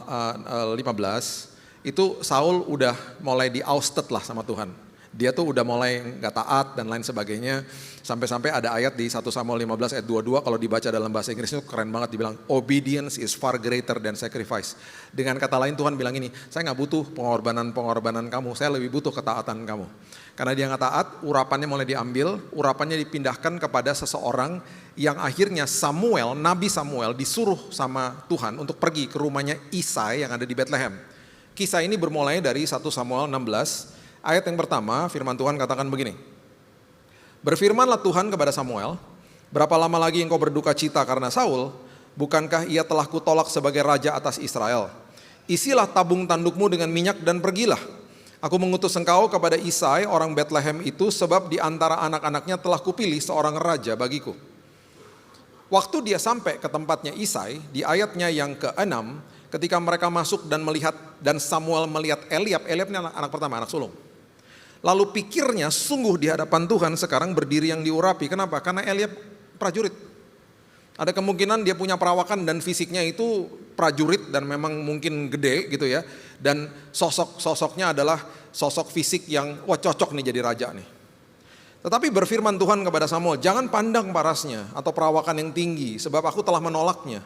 15, itu Saul udah mulai di-ousted lah sama Tuhan. Dia tuh udah mulai gak taat dan lain sebagainya. Sampai-sampai ada ayat di 1 Samuel 15 ayat 22, kalau dibaca dalam bahasa Inggris itu keren banget, dibilang obedience is far greater than sacrifice. Dengan kata lain Tuhan bilang ini, saya gak butuh pengorbanan kamu, saya lebih butuh ketaatan kamu. Karena dia gak taat, urapannya mulai diambil, urapannya dipindahkan kepada seseorang yang akhirnya Samuel, Nabi Samuel disuruh sama Tuhan untuk pergi ke rumahnya Isai yang ada di Bethlehem. Kisah ini bermulai dari 1 Samuel 16, ayat yang pertama, firman Tuhan katakan begini. Berfirmanlah Tuhan kepada Samuel, berapa lama lagi engkau berduka cita karena Saul? Bukankah ia telah kutolak sebagai raja atas Israel? Isilah tabung tandukmu dengan minyak dan pergilah. Aku mengutus engkau kepada Isai orang Bethlehem itu, sebab di antara anak-anaknya telah kupilih seorang raja bagiku. Waktu dia sampai ke tempatnya Isai, di ayatnya yang ke-6, ketika mereka masuk dan melihat, dan Samuel melihat Eliab ini anak pertama, anak sulung. Lalu pikirnya sungguh di hadapan Tuhan sekarang berdiri yang diurapi. Kenapa? Karena Eliab prajurit. Ada kemungkinan dia punya perawakan dan fisiknya itu prajurit dan memang mungkin gede gitu ya. Dan sosoknya adalah sosok fisik yang cocok nih jadi raja nih. Tetapi berfirman Tuhan kepada Samuel, jangan pandang parasnya atau perawakan yang tinggi, sebab aku telah menolaknya.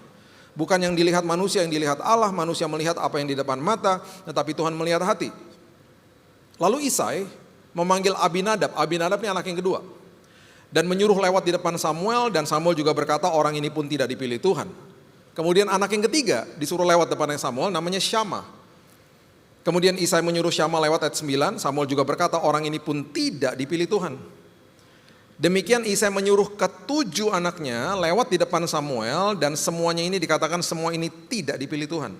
Bukan yang dilihat manusia, yang dilihat Allah. Manusia melihat apa yang di depan mata, tetapi Tuhan melihat hati. Lalu Isai memanggil Abinadab ini anak yang kedua. Dan menyuruh lewat di depan Samuel, dan Samuel juga berkata orang ini pun tidak dipilih Tuhan. Kemudian anak yang ketiga disuruh lewat depannya Samuel, namanya Syama. Kemudian Isai menyuruh Syama lewat ayat 9, Samuel juga berkata orang ini pun tidak dipilih Tuhan. Demikian Isai menyuruh ke-7 anaknya lewat di depan Samuel dan semuanya ini dikatakan semua ini tidak dipilih Tuhan.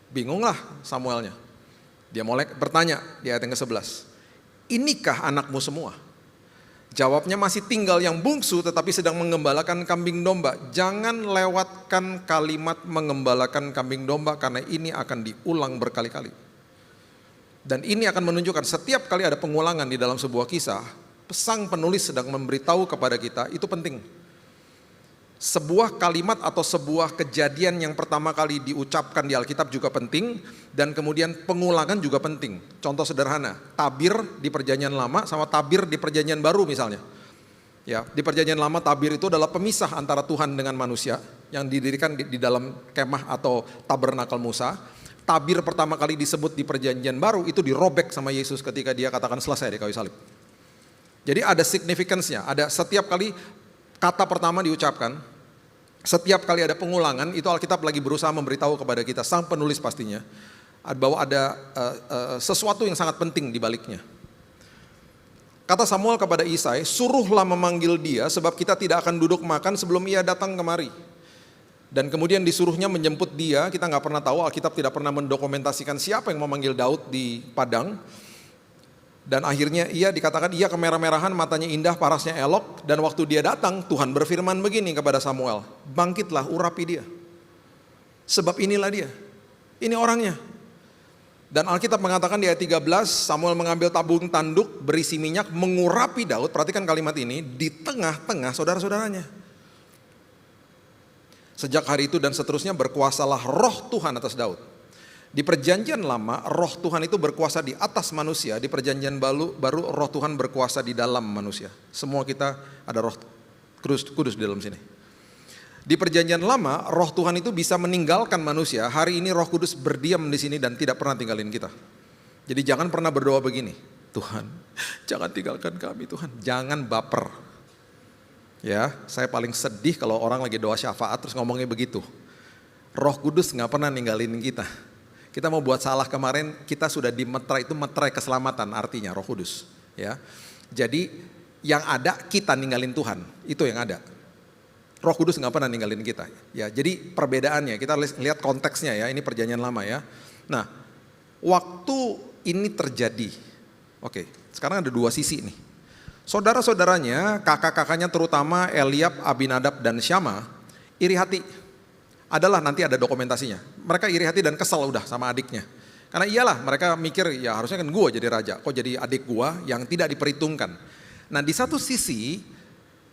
Bingunglah Samuelnya. Dia mulai bertanya di ayat yang ke-11. Inikah anakmu semua? Jawabnya masih tinggal yang bungsu tetapi sedang mengembalakan kambing domba. Jangan lewatkan kalimat mengembalakan kambing domba karena ini akan diulang berkali-kali. Dan ini akan menunjukkan setiap kali ada pengulangan di dalam sebuah kisah, sang penulis sedang memberitahu kepada kita itu penting. Sebuah kalimat atau sebuah kejadian yang pertama kali diucapkan di Alkitab juga penting, dan kemudian pengulangan juga penting. Contoh sederhana, tabir di Perjanjian Lama sama tabir di Perjanjian Baru misalnya. Ya, di Perjanjian Lama tabir itu adalah pemisah antara Tuhan dengan manusia yang didirikan di dalam kemah atau tabernakel Musa. Tabir pertama kali disebut di Perjanjian Baru itu dirobek sama Yesus ketika dia katakan selesai di kayu salib. Jadi ada significance-nya, ada setiap kali kata pertama diucapkan, setiap kali ada pengulangan, itu Alkitab lagi berusaha memberitahu kepada kita, sang penulis pastinya, bahwa ada sesuatu yang sangat penting di baliknya. Kata Samuel kepada Isai, suruhlah memanggil dia sebab kita tidak akan duduk makan sebelum ia datang kemari. Dan kemudian disuruhnya menjemput dia, kita nggak pernah tahu, Alkitab tidak pernah mendokumentasikan siapa yang memanggil Daud di padang. Dan akhirnya ia dikatakan ia kemerah-merahan, matanya indah, parasnya elok. Dan waktu dia datang, Tuhan berfirman begini kepada Samuel, bangkitlah, urapi dia. Sebab inilah dia, ini orangnya. Dan Alkitab mengatakan di ayat 13, Samuel mengambil tabung tanduk berisi minyak, mengurapi Daud, perhatikan kalimat ini, di tengah-tengah saudara-saudaranya. Sejak hari itu dan seterusnya berkuasalah roh Tuhan atas Daud. Di Perjanjian Lama, roh Tuhan itu berkuasa di atas manusia. Di Perjanjian Baru, roh Tuhan berkuasa di dalam manusia. Semua kita ada roh kudus di dalam sini. Di Perjanjian Lama, roh Tuhan itu bisa meninggalkan manusia. Hari ini roh kudus berdiam di sini dan tidak pernah tinggalin kita. Jadi jangan pernah berdoa begini, Tuhan jangan tinggalkan kami Tuhan. Jangan baper. Ya, saya paling sedih kalau orang lagi doa syafaat terus ngomongnya begitu. Roh kudus gak pernah ninggalin kita. Kita mau buat salah kemarin, kita sudah dimeterai, itu meterai keselamatan artinya Roh Kudus. Ya, jadi yang ada kita ninggalin Tuhan, itu yang ada. Roh Kudus nggak pernah ninggalin kita. Ya, jadi perbedaannya kita lihat konteksnya ya, ini Perjanjian Lama ya. Nah, waktu ini terjadi, oke, sekarang ada dua sisi nih. Saudara-saudaranya, kakak-kakaknya terutama Eliab, Abinadab dan Syama iri hati. Adalah nanti ada dokumentasinya. Mereka iri hati dan kesal udah sama adiknya. Karena iyalah mereka mikir ya harusnya kan gue jadi raja. Kok jadi adik gue yang tidak diperhitungkan. Nah di satu sisi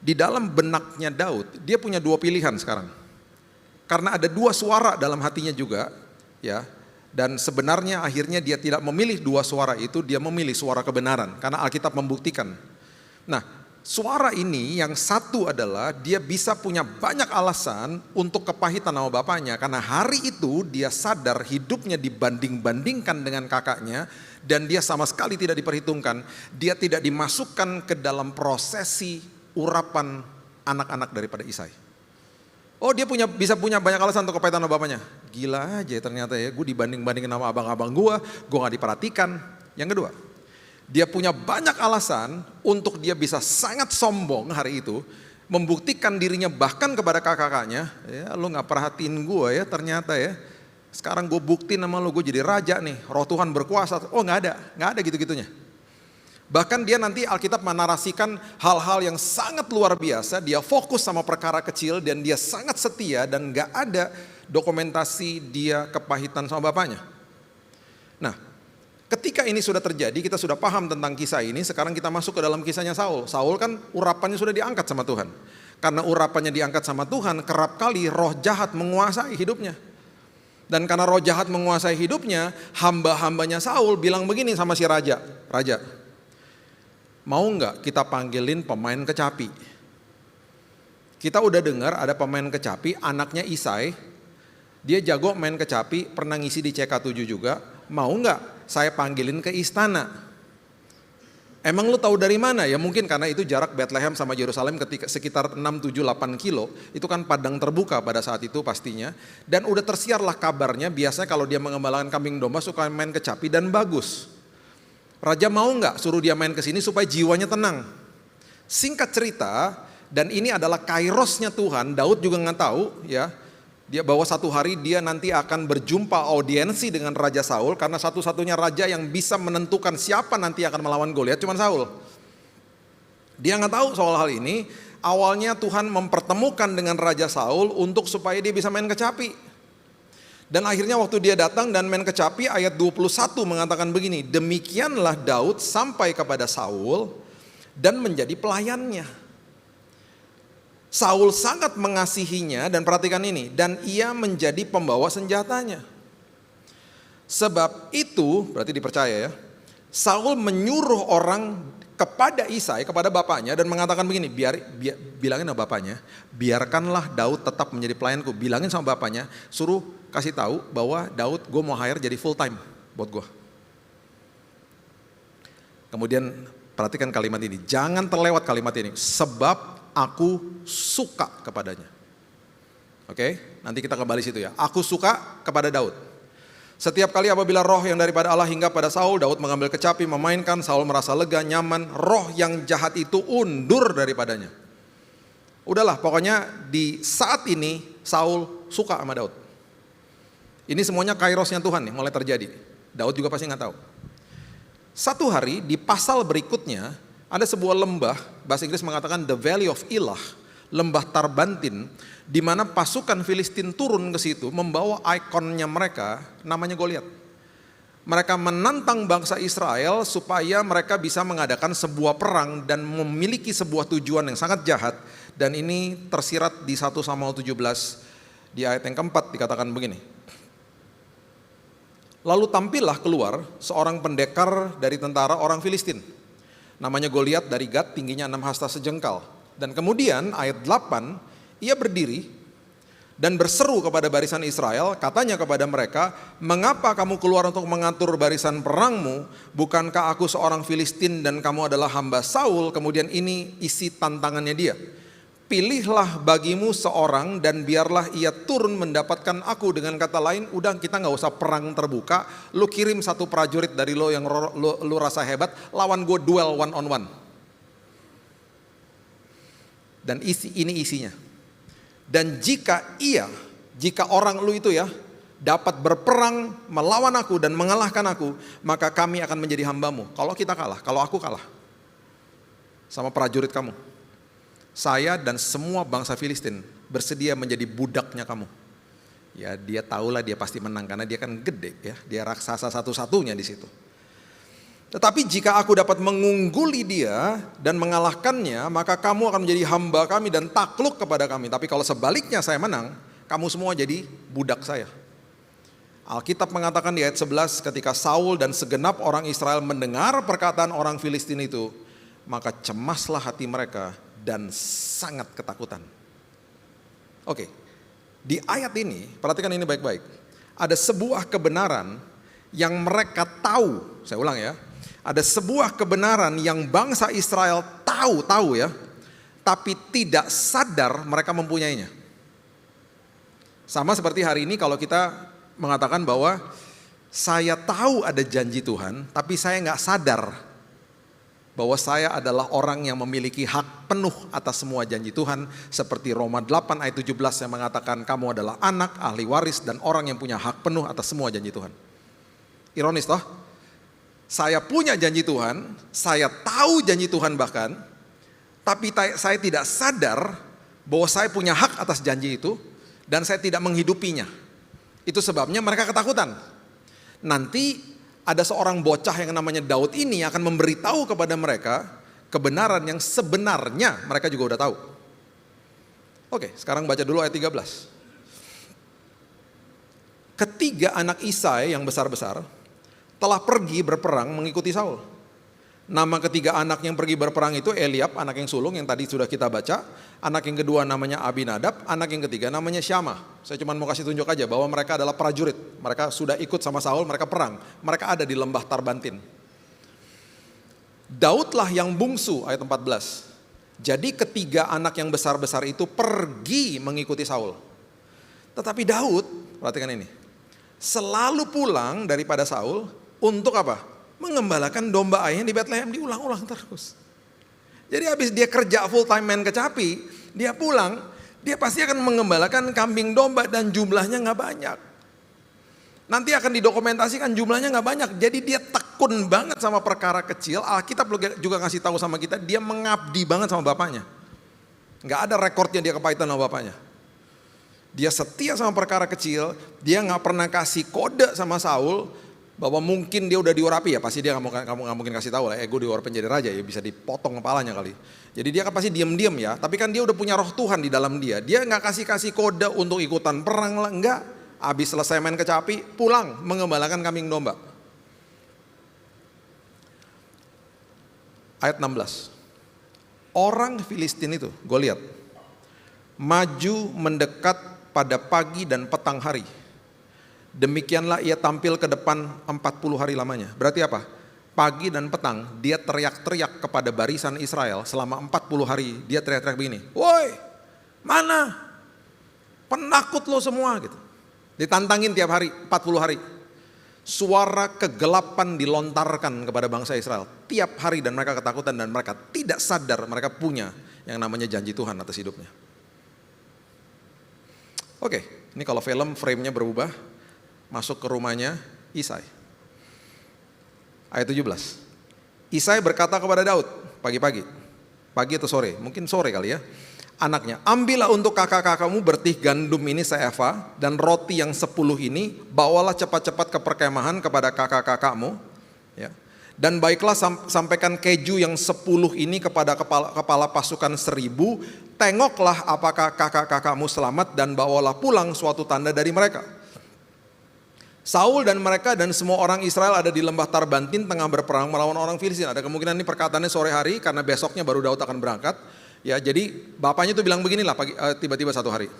di dalam benaknya Daud dia punya dua pilihan sekarang. Karena ada dua suara dalam hatinya juga. Ya. Dan sebenarnya akhirnya dia tidak memilih dua suara itu. Dia memilih suara kebenaran. Karena Alkitab membuktikan. Nah suara ini yang satu adalah dia bisa punya banyak alasan untuk kepahitan sama bapaknya. Karena hari itu dia sadar hidupnya dibanding-bandingkan dengan kakaknya. Dan dia sama sekali tidak diperhitungkan. Dia tidak dimasukkan ke dalam prosesi urapan anak-anak daripada Isai. Oh dia bisa punya banyak alasan untuk kepahitan sama bapaknya. Gila aja ternyata ya, gue dibanding-bandingin sama abang-abang gue gak diperhatikan. Yang kedua, dia punya banyak alasan untuk dia bisa sangat sombong hari itu. Membuktikan dirinya bahkan kepada kakak-kakaknya. Ya lu gak perhatiin gue ya ternyata ya. Sekarang gue buktiin sama lu, gue jadi raja nih. Roh Tuhan berkuasa. Oh gak ada gitu-gitunya. Bahkan dia nanti Alkitab menarasikan hal-hal yang sangat luar biasa. Dia fokus sama perkara kecil dan dia sangat setia. Dan gak ada dokumentasi dia kepahitan sama bapaknya. Nah ketika ini sudah terjadi, kita sudah paham tentang kisah ini, sekarang kita masuk ke dalam kisahnya Saul. Saul kan urapannya sudah diangkat sama Tuhan. Karena urapannya diangkat sama Tuhan, kerap kali roh jahat menguasai hidupnya. Dan karena roh jahat menguasai hidupnya, hamba-hambanya Saul bilang begini sama si raja. Raja, mau nggak kita panggilin pemain kecapi? Kita udah dengar ada pemain kecapi, anaknya Isai. Dia jago main kecapi, pernah ngisi di CK7 juga. Mau nggak saya panggilin ke istana? Emang lu tahu dari mana? Ya mungkin karena itu jarak Bethlehem sama Yerusalem ketika sekitar 6, 7, 8 kilo. Itu kan padang terbuka pada saat itu pastinya. Dan udah tersiarlah kabarnya, biasanya kalau dia mengembalakan kambing domba suka main kecapi dan bagus. Raja mau nggak suruh dia main ke sini supaya jiwanya tenang. Singkat cerita, dan ini adalah kairosnya Tuhan, Daud juga nggak tahu ya. Dia bahwa satu hari dia nanti akan berjumpa audiensi dengan Raja Saul, karena satu-satunya raja yang bisa menentukan siapa nanti akan melawan Goliat cuma Saul. Dia nggak tahu soal hal ini. Awalnya Tuhan mempertemukan dengan Raja Saul untuk supaya dia bisa main kecapi. Dan akhirnya waktu dia datang dan main kecapi, ayat 21 mengatakan begini, demikianlah Daud sampai kepada Saul dan menjadi pelayannya. Saul sangat mengasihinya, dan perhatikan ini, dan ia menjadi pembawa senjatanya. Sebab itu, berarti dipercaya ya, Saul menyuruh orang kepada Isai, kepada bapaknya, dan mengatakan begini, bilangin sama bapaknya, biarkanlah Daud tetap menjadi pelayanku. Bilangin sama bapaknya, suruh kasih tahu bahwa Daud gue mau hire jadi full time buat gue. Kemudian perhatikan kalimat ini, jangan terlewat kalimat ini, sebab aku suka kepadanya. Oke, nanti kita kembali situ ya. Aku suka kepada Daud. Setiap kali apabila roh yang daripada Allah hingga pada Saul, Daud mengambil kecapi, memainkan, Saul merasa lega, nyaman, roh yang jahat itu undur daripadanya. Udahlah, pokoknya di saat ini Saul suka sama Daud. Ini semuanya kairosnya Tuhan nih, mulai terjadi. Daud juga pasti nggak tahu. Satu hari di pasal berikutnya, ada sebuah lembah, bahasa Inggris mengatakan the Valley of Elah, lembah Tarbantin, di mana pasukan Filistin turun ke situ membawa ikonnya mereka, namanya Goliat. Mereka menantang bangsa Israel supaya mereka bisa mengadakan sebuah perang dan memiliki sebuah tujuan yang sangat jahat. Dan ini tersirat di 1 Samuel 17 di ayat yang keempat dikatakan begini. Lalu tampillah keluar seorang pendekar dari tentara orang Filistin. Namanya Goliat dari Gat, tingginya 6 hasta sejengkal. Dan kemudian ayat 8, ia berdiri dan berseru kepada barisan Israel, katanya kepada mereka, mengapa kamu keluar untuk mengatur barisan perangmu? Bukankah aku seorang Filistin dan kamu adalah hamba Saul? Kemudian ini isi tantangannya dia. Pilihlah bagimu seorang dan biarlah ia turun mendapatkan aku. Dengan kata lain, udah kita gak usah perang terbuka, lu kirim satu prajurit dari lo yang lu rasa hebat, lawan gue duel one on one. Dan ini isinya. Dan jika orang lu itu ya dapat berperang melawan aku dan mengalahkan aku, maka kami akan menjadi hambamu. Kalau kita kalah, kalau aku kalah sama prajurit kamu, saya dan semua bangsa Filistin bersedia menjadi budaknya kamu. Ya dia tahulah dia pasti menang karena dia kan gede ya, dia raksasa satu-satunya di situ. Tetapi jika aku dapat mengungguli dia dan mengalahkannya, maka kamu akan menjadi hamba kami dan takluk kepada kami. Tapi kalau sebaliknya saya menang, kamu semua jadi budak saya. Alkitab mengatakan di ayat 11, ketika Saul dan segenap orang Israel mendengar perkataan orang Filistin itu, maka cemaslah hati mereka dan sangat ketakutan. Oke, di ayat ini, perhatikan ini baik-baik. Ada sebuah kebenaran yang mereka tahu, saya ulang ya. Ada sebuah kebenaran yang bangsa Israel tahu ya, tapi tidak sadar mereka mempunyainya. Sama seperti hari ini kalau kita mengatakan bahwa saya tahu ada janji Tuhan, tapi saya nggak sadar bahwa saya adalah orang yang memiliki hak penuh atas semua janji Tuhan. Seperti Roma 8 ayat 17 yang mengatakan kamu adalah anak, ahli waris, dan orang yang punya hak penuh atas semua janji Tuhan. Ironis toh? Saya punya janji Tuhan, saya tahu janji Tuhan bahkan, tapi saya tidak sadar bahwa saya punya hak atas janji itu, dan saya tidak menghidupinya. Itu sebabnya mereka ketakutan. Nanti ada seorang bocah yang namanya Daud ini akan memberitahu kepada mereka kebenaran yang sebenarnya mereka juga udah tahu. Oke, sekarang baca dulu ayat 13. Ketiga anak Isai yang besar-besar telah pergi berperang mengikuti Saul. Nama ketiga anak yang pergi berperang itu Eliab, anak yang sulung yang tadi sudah kita baca. Anak yang kedua namanya Abinadab, anak yang ketiga namanya Syama. Saya cuma mau kasih tunjuk aja bahwa mereka adalah prajurit. Mereka sudah ikut sama Saul, mereka perang. Mereka ada di lembah Tarbantin. Daudlah yang bungsu, ayat 14. Jadi ketiga anak yang besar-besar itu pergi mengikuti Saul. Tetapi Daud, perhatikan ini, selalu pulang daripada Saul untuk apa? Mengembalakan domba ayahnya di Bethlehem, diulang-ulang terus. Jadi habis dia kerja full time main kecapi, dia pulang, dia pasti akan mengembalakan kambing domba dan jumlahnya nggak banyak. Nanti akan didokumentasikan jumlahnya nggak banyak. Jadi dia tekun banget sama perkara kecil. Alkitab juga ngasih tahu sama kita, dia mengabdi banget sama bapaknya. Nggak ada rekornya dia kepahitan sama bapaknya. Dia setia sama perkara kecil. Dia nggak pernah kasih kode sama Saul bahwa mungkin dia udah diurapi ya. Pasti dia nggak mungkin kasih tahu lah. Gue diurapin jadi raja ya, bisa dipotong kepalanya kali. Jadi dia kan pasti diam-diam ya. Tapi kan dia udah punya roh Tuhan di dalam dia. Dia nggak kasih kode untuk ikutan perang lah, enggak. Habis selesai main kecapi, pulang mengembalakan kambing domba. Ayat 16. Orang Filistin itu, gue lihat, maju mendekat pada pagi dan petang hari. Demikianlah ia tampil ke depan 40 hari lamanya. Berarti apa? Pagi dan petang dia teriak-teriak kepada barisan Israel selama 40 hari. Dia teriak-teriak begini, woi mana? Penakut lo semua gitu. Ditantangin tiap hari, 40 hari. Suara kegelapan dilontarkan kepada bangsa Israel tiap hari dan mereka ketakutan dan mereka tidak sadar mereka punya yang namanya janji Tuhan atas hidupnya. Oke, ini kalau film frame-nya berubah, masuk ke rumahnya Isai. Ayat 17. Isai berkata kepada Daud pagi-pagi, pagi atau sore, mungkin sore kali ya. Anaknya, ambillah untuk kakak-kakakmu bertih gandum ini seeva dan roti yang 10 ini, bawalah cepat-cepat ke perkemahan kepada kakak-kakakmu. Ya. Dan baiklah sampaikan keju yang 10 ini kepada kepala pasukan 1000, tengoklah apakah kakak-kakakmu selamat dan bawalah pulang suatu tanda dari mereka. Saul dan mereka dan semua orang Israel ada di lembah Tarbantin tengah berperang melawan orang Filistin. Ada kemungkinan ini perkataannya sore hari karena besoknya baru Daud akan berangkat. Ya, jadi bapaknya tuh bilang beginilah tiba-tiba satu hari.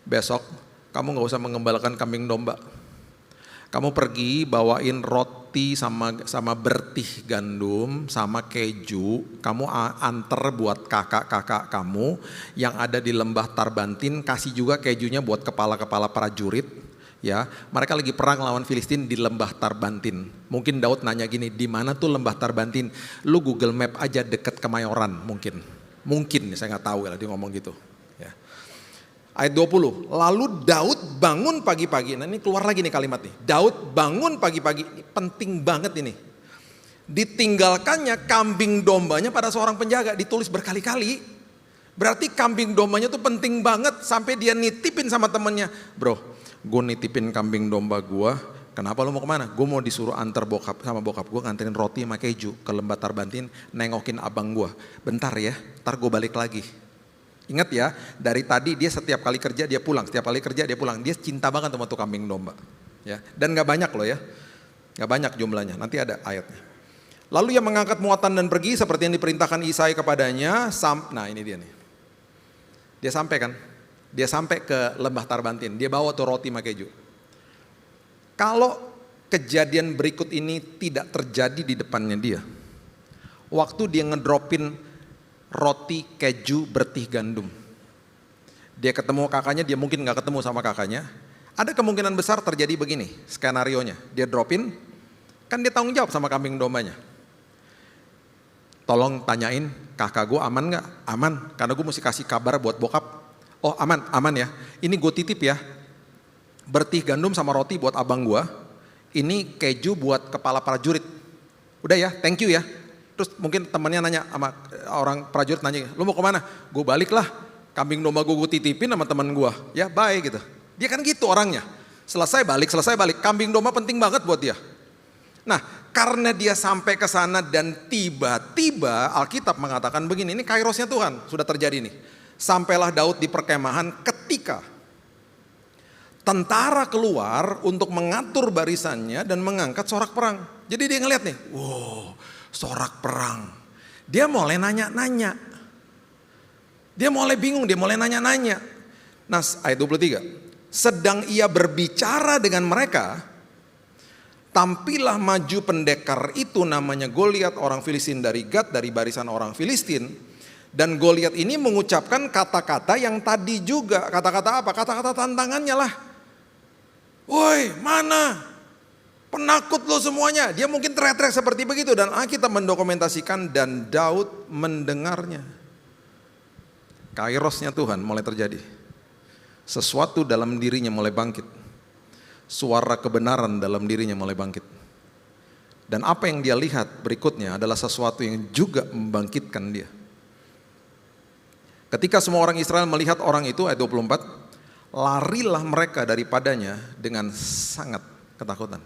Besok kamu gak usah mengembalakan kambing domba. Kamu pergi bawain roti sama bertih gandum sama keju. Kamu anter buat kakak-kakak kamu yang ada di lembah Tarbantin. Kasih juga kejunya buat kepala-kepala prajurit. Ya, mereka lagi perang lawan Filistin di lembah Tarbantin. Mungkin Daud nanya gini, di mana tuh lembah Tarbantin? Lu Google Map aja deket Kemayoran mungkin. Mungkin, saya nggak tahu ya dia ngomong gitu. Ya. Ayat 20, lalu Daud bangun pagi-pagi. Nah ini keluar lagi nih kalimat nih. Daud bangun pagi-pagi, ini penting banget ini. Ditinggalkannya kambing dombanya pada seorang penjaga, ditulis berkali-kali. Berarti kambing dombanya tuh penting banget sampai dia nitipin sama temennya. Bro, gue nitipin kambing domba gue, kenapa lo mau kemana? Gue mau disuruh antar bokap sama bokap gue nganterin roti sama keju ke lembah Tarbantin, nengokin abang gue. Bentar ya, ntar gue balik lagi. Ingat ya, dari tadi dia setiap kali kerja dia pulang, setiap kali kerja dia pulang. Dia cinta banget sama tuh kambing domba. Ya, dan gak banyak loh ya, gak banyak jumlahnya, nanti ada ayatnya. Lalu ia mengangkat muatan dan pergi seperti yang diperintahkan Isai kepadanya. Nah ini dia nih, dia sampai kan? Dia sampai ke lembah Tarbantin, dia bawa tuh roti sama keju. Kalau kejadian berikut ini tidak terjadi di depannya dia, waktu dia ngedropin roti, keju, bertih gandum, dia ketemu kakaknya, dia mungkin gak ketemu sama kakaknya, ada kemungkinan besar terjadi begini skenarionya. Dia dropin, kan dia tanggung jawab sama kambing dombanya. Tolong tanyain kakak gue aman gak? Aman, karena gue mesti kasih kabar buat bokap. Oh aman ya, ini gue titip ya, bertih gandum sama roti buat abang gue, ini keju buat kepala prajurit. Udah ya, thank you ya. Terus mungkin temannya nanya sama orang prajurit nanya, lu mau kemana? Gue balik lah, kambing domba gue titipin sama teman gue, ya bye gitu. Dia kan gitu orangnya, selesai balik, kambing domba penting banget buat dia. Nah karena dia sampai ke sana dan tiba-tiba Alkitab mengatakan begini, ini kairosnya Tuhan sudah terjadi nih. Sampailah Daud di perkemahan ketika tentara keluar untuk mengatur barisannya dan mengangkat sorak perang. Jadi dia ngeliat nih, wow sorak perang. Dia mulai nanya-nanya. Dia mulai bingung, dia mulai nanya-nanya. Nah ayat 23, sedang ia berbicara dengan mereka, tampillah maju pendekar itu namanya Goliat, orang Filistin dari Gat, dari barisan orang Filistin. Dan Goliat ini mengucapkan kata-kata yang tadi juga. Kata-kata apa? Kata-kata tantangannya lah. Woi, mana? Penakut lo semuanya. Dia mungkin teriak-teriak seperti begitu. Dan Alkitab mendokumentasikan dan Daud mendengarnya. Kairosnya Tuhan mulai terjadi. Sesuatu dalam dirinya mulai bangkit. Suara kebenaran dalam dirinya mulai bangkit. Dan apa yang dia lihat berikutnya adalah sesuatu yang juga membangkitkan dia. Ketika semua orang Israel melihat orang itu, ayat 24, larilah mereka daripadanya dengan sangat ketakutan.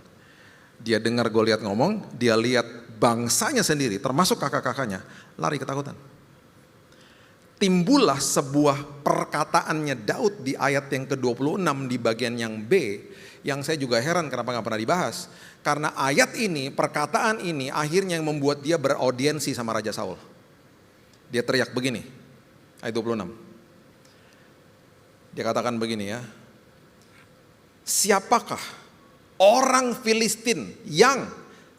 Dia dengar Goliat ngomong, dia lihat bangsanya sendiri, termasuk kakak-kakaknya, lari ketakutan. Timbullah sebuah perkataannya Daud di ayat yang ke-26 di bagian yang B, yang saya juga heran kenapa gak pernah dibahas. Karena ayat ini, perkataan ini akhirnya yang membuat dia beraudiensi sama Raja Saul. Dia teriak begini, ayat 26. Dia katakan begini ya, siapakah orang Filistin yang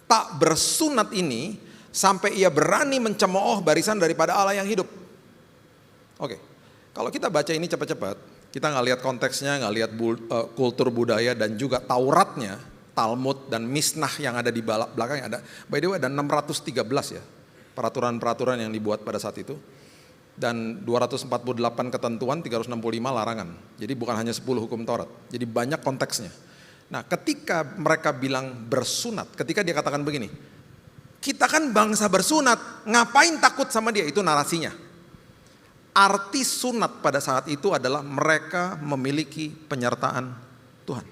tak bersunat ini sampai ia berani mencemooh barisan daripada Allah yang hidup? Oke, kalau kita baca ini cepat-cepat, kita nggak lihat konteksnya, nggak lihat kultur budaya dan juga Tauratnya, Talmud dan Misnah yang ada di belakangnya ada. By the way ada 613 ya, peraturan-peraturan yang dibuat pada saat itu. Dan 248 ketentuan, 365 larangan. Jadi bukan hanya 10 hukum Taurat, jadi banyak konteksnya. Nah ketika mereka bilang bersunat, ketika dia katakan begini, kita kan bangsa bersunat, ngapain takut sama dia, itu narasinya. Arti sunat pada saat itu adalah mereka memiliki penyertaan Tuhan.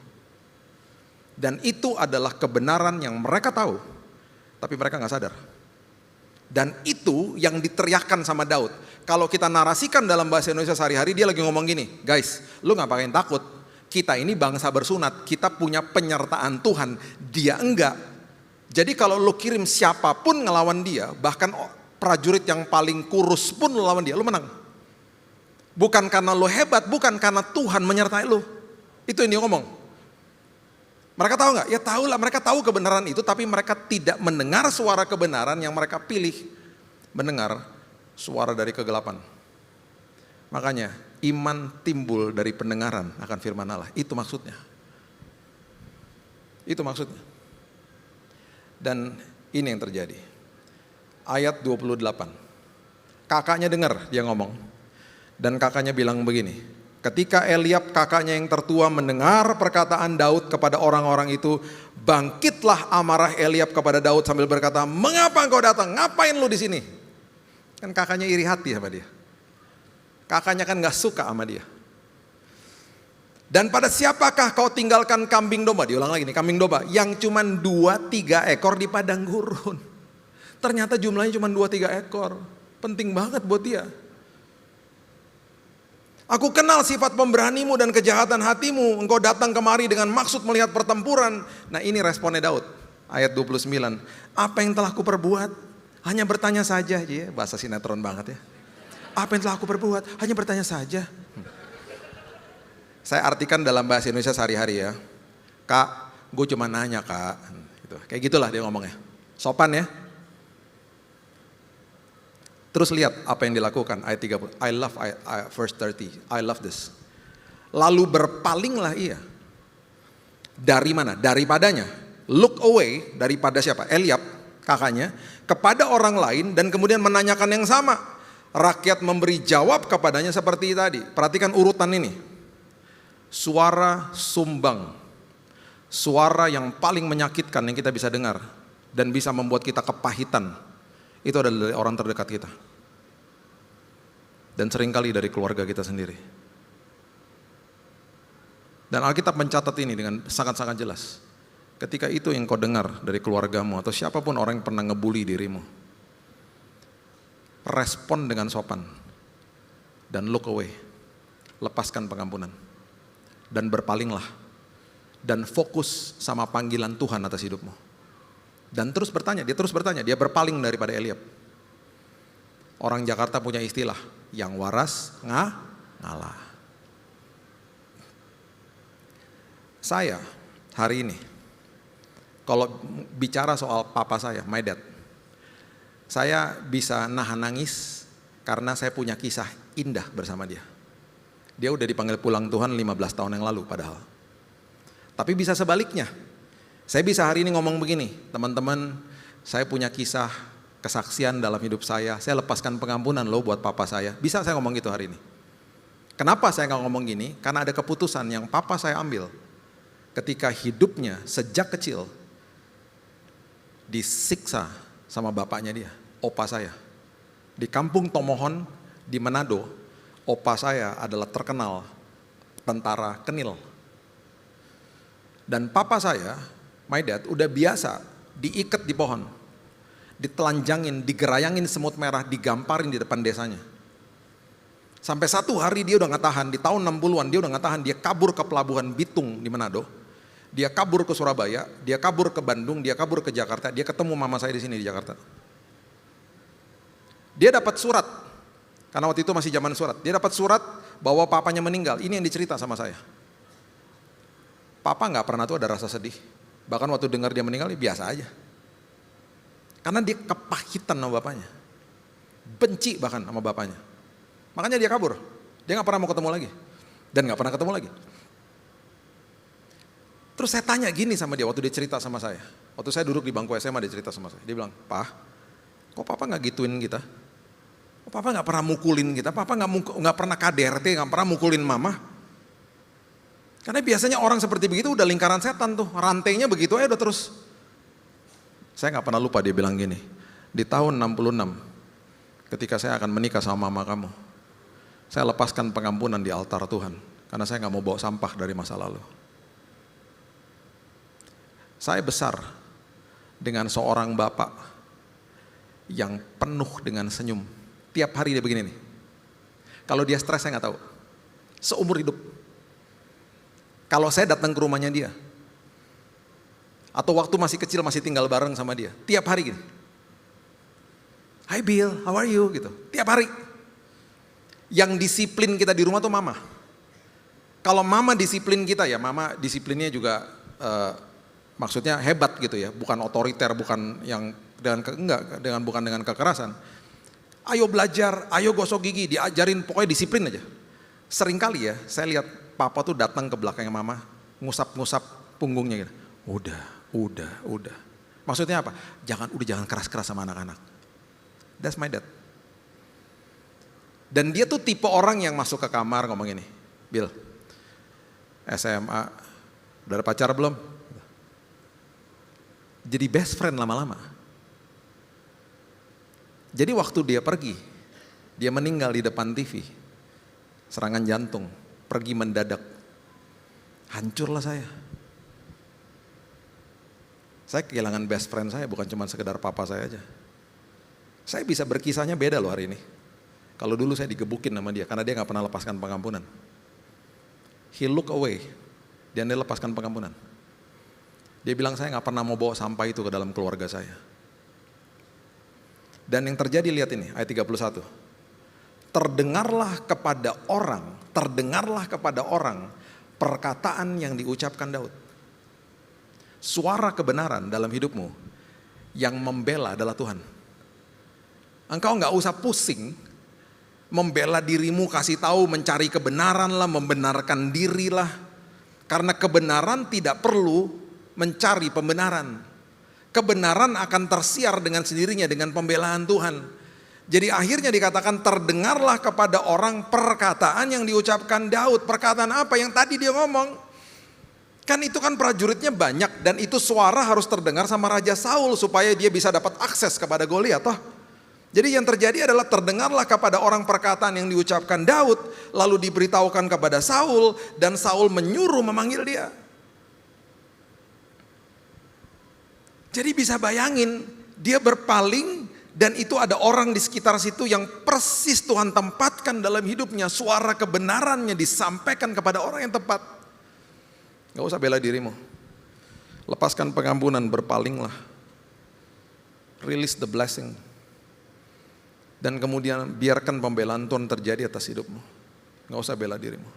Dan itu adalah kebenaran yang mereka tahu, tapi mereka gak sadar. Dan itu yang diteriakkan sama Daud. Kalau kita narasikan dalam bahasa Indonesia sehari-hari, dia lagi ngomong gini, guys, lu ngapain takut? Kita ini bangsa bersunat, kita punya penyertaan Tuhan, dia enggak. Jadi kalau lu kirim siapapun ngelawan dia, bahkan prajurit yang paling kurus pun ngelawan dia, lu menang. Bukan karena lo hebat, bukan karena Tuhan menyertai lo. Itu yang dia ngomong. Mereka tahu nggak? Ya tahu lah, mereka tahu kebenaran itu, tapi mereka tidak mendengar suara kebenaran yang mereka pilih. Mendengar suara dari kegelapan. Makanya iman timbul dari pendengaran akan firman Allah. Itu maksudnya. Itu maksudnya. Dan ini yang terjadi. Ayat 28. Kakaknya dengar dia ngomong. Dan kakaknya bilang begini, ketika Eliab kakaknya yang tertua mendengar perkataan Daud kepada orang-orang itu, bangkitlah amarah Eliab kepada Daud sambil berkata, mengapa engkau datang? Ngapain lu di sini? Kan kakaknya iri hati sama dia. Kakaknya kan gak suka sama dia. Dan pada siapakah kau tinggalkan kambing domba? Diulang lagi nih, kambing domba yang cuma 2-3 ekor di padang gurun. Ternyata jumlahnya cuma 2-3 ekor. Penting banget buat dia. Aku kenal sifat pemberanimu dan kejahatan hatimu. Engkau datang kemari dengan maksud melihat pertempuran. Nah ini responnya Daud. Ayat 29. Apa yang telah kuperbuat? Hanya bertanya saja. Bahasa sinetron banget ya. Apa yang telah aku perbuat? Hanya bertanya saja. Saya artikan dalam bahasa Indonesia sehari-hari ya. Kak, gue cuma nanya kak. Gitu. Kayak gitulah dia ngomongnya. Sopan ya. Terus lihat apa yang dilakukan, ayat 30. I love verse 30. I love this. Lalu berpalinglah ia. Dari mana? Daripadanya. Look away, daripada siapa? Eliab, kakaknya, kepada orang lain dan kemudian menanyakan yang sama. Rakyat memberi jawab kepadanya seperti tadi. Perhatikan urutan ini. Suara sumbang. Suara yang paling menyakitkan yang kita bisa dengar. Dan bisa membuat kita kepahitan. Itu adalah dari orang terdekat kita. Dan seringkali dari keluarga kita sendiri. Dan Alkitab mencatat ini dengan sangat-sangat jelas. Ketika itu yang kau dengar dari keluargamu atau siapapun orang yang pernah ngebully dirimu. Respon dengan sopan. Dan look away. Lepaskan pengampunan. Dan berpalinglah. Dan fokus sama panggilan Tuhan atas hidupmu. Dan terus bertanya, dia berpaling daripada Eliab. Orang Jakarta punya istilah, yang waras ngalah. Saya hari ini Kalau bicara soal papa saya, my dad, saya bisa nahan nangis karena saya punya kisah indah bersama dia. Dia udah dipanggil pulang Tuhan 15 tahun yang lalu padahal. Tapi bisa sebaliknya. Saya bisa hari ini ngomong begini, teman-teman, saya punya kisah kesaksian dalam hidup saya lepaskan pengampunan loh buat papa saya. Bisa saya ngomong gitu hari ini. Kenapa saya nggak ngomong gini? Karena ada keputusan yang papa saya ambil ketika hidupnya sejak kecil disiksa sama bapaknya dia, opa saya. Di kampung Tomohon di Manado, opa saya adalah terkenal tentara Kenil. Dan papa saya, my dad, udah biasa diikat di pohon, ditelanjangin, digerayangin semut merah, digamparin di depan desanya. Sampai satu hari dia udah gak tahan, di tahun 60-an dia udah gak tahan, dia kabur ke pelabuhan Bitung di Manado. Dia kabur ke Surabaya, dia kabur ke Bandung, dia kabur ke Jakarta, dia ketemu mama saya di sini di Jakarta. Dia dapat surat, karena waktu itu masih zaman surat. Dia dapat surat bahwa papanya meninggal, ini yang dicerita sama saya. Papa gak pernah tuh ada rasa sedih, bahkan waktu dengar dia meninggal ya biasa aja. Karena dia kepahitan sama bapaknya, benci bahkan sama bapaknya. Makanya dia kabur, dia gak pernah mau ketemu lagi, dan gak pernah ketemu lagi. Terus saya tanya gini sama dia waktu dia cerita sama saya. Waktu saya duduk di bangku SMA dia cerita sama saya. Dia bilang, "Pak, kok papa gak gituin kita? Kok papa gak pernah mukulin kita? Papa gak pernah KDRT, gak pernah mukulin mama?" Karena biasanya orang seperti begitu udah lingkaran setan tuh. Rantainya begitu aja udah terus. Saya gak pernah lupa dia bilang gini. Di tahun 66, ketika saya akan menikah sama mama kamu, saya lepaskan pengampunan di altar Tuhan. Karena saya gak mau bawa sampah dari masa lalu. Saya besar dengan seorang bapak yang penuh dengan senyum. Tiap hari dia begini nih. Kalau dia stres saya gak tahu. Seumur hidup. Kalau saya datang ke rumahnya dia, atau waktu masih kecil masih tinggal bareng sama dia, tiap hari gini. "Hi Bill, how are you?" gitu. Tiap hari. Yang disiplin kita di rumah tuh mama. Kalau mama disiplin kita ya, mama disiplinnya juga maksudnya hebat gitu ya, bukan otoriter, bukan yang bukan dengan kekerasan. Ayo belajar, ayo gosok gigi, diajarin pokoknya disiplin aja. Seringkali ya, saya lihat papa tuh datang ke belakangnya mama, ngusap-ngusap punggungnya gitu. Udah. Maksudnya apa? Jangan keras-keras sama anak-anak. That's my dad. Dan dia tuh tipe orang yang masuk ke kamar ngomong gini, "Bill, SMA, udah ada pacar belum?" Jadi best friend lama-lama. Jadi waktu dia pergi, dia meninggal di depan TV, serangan jantung, pergi mendadak. Hancurlah saya. Saya kehilangan best friend saya, bukan cuma sekedar papa saya aja. Saya bisa berkisahnya beda loh hari ini. Kalau dulu saya digebukin sama dia, karena dia gak pernah lepaskan pengampunan. He look away, dan dia lepaskan pengampunan. Dia bilang, "Saya gak pernah mau bawa sampah itu ke dalam keluarga saya." Dan yang terjadi, lihat ini, ayat 31. Terdengarlah kepada orang perkataan yang diucapkan Daud. Suara kebenaran dalam hidupmu yang membela adalah Tuhan. Engkau gak usah pusing membela dirimu, kasih tahu, mencari kebenaran lah, membenarkan diri lah. Karena kebenaran tidak perlu mencari pembenaran. Kebenaran akan tersiar dengan sendirinya dengan pembelaan Tuhan. Jadi akhirnya dikatakan terdengarlah kepada orang perkataan yang diucapkan Daud. Perkataan apa yang tadi dia ngomong? Kan itu kan prajuritnya banyak dan itu suara harus terdengar sama Raja Saul supaya dia bisa dapat akses kepada Goliat toh. Jadi yang terjadi adalah terdengarlah kepada orang perkataan yang diucapkan Daud, lalu diberitahukan kepada Saul dan Saul menyuruh memanggil dia. Jadi bisa bayangin, dia berpaling dan itu ada orang di sekitar situ yang persis Tuhan tempatkan dalam hidupnya. Suara kebenarannya disampaikan kepada orang yang tepat. Gak usah bela dirimu. Lepaskan pengampunan, berpalinglah. Release the blessing. Dan kemudian biarkan pembelaan Tuhan terjadi atas hidupmu. Gak usah bela dirimu.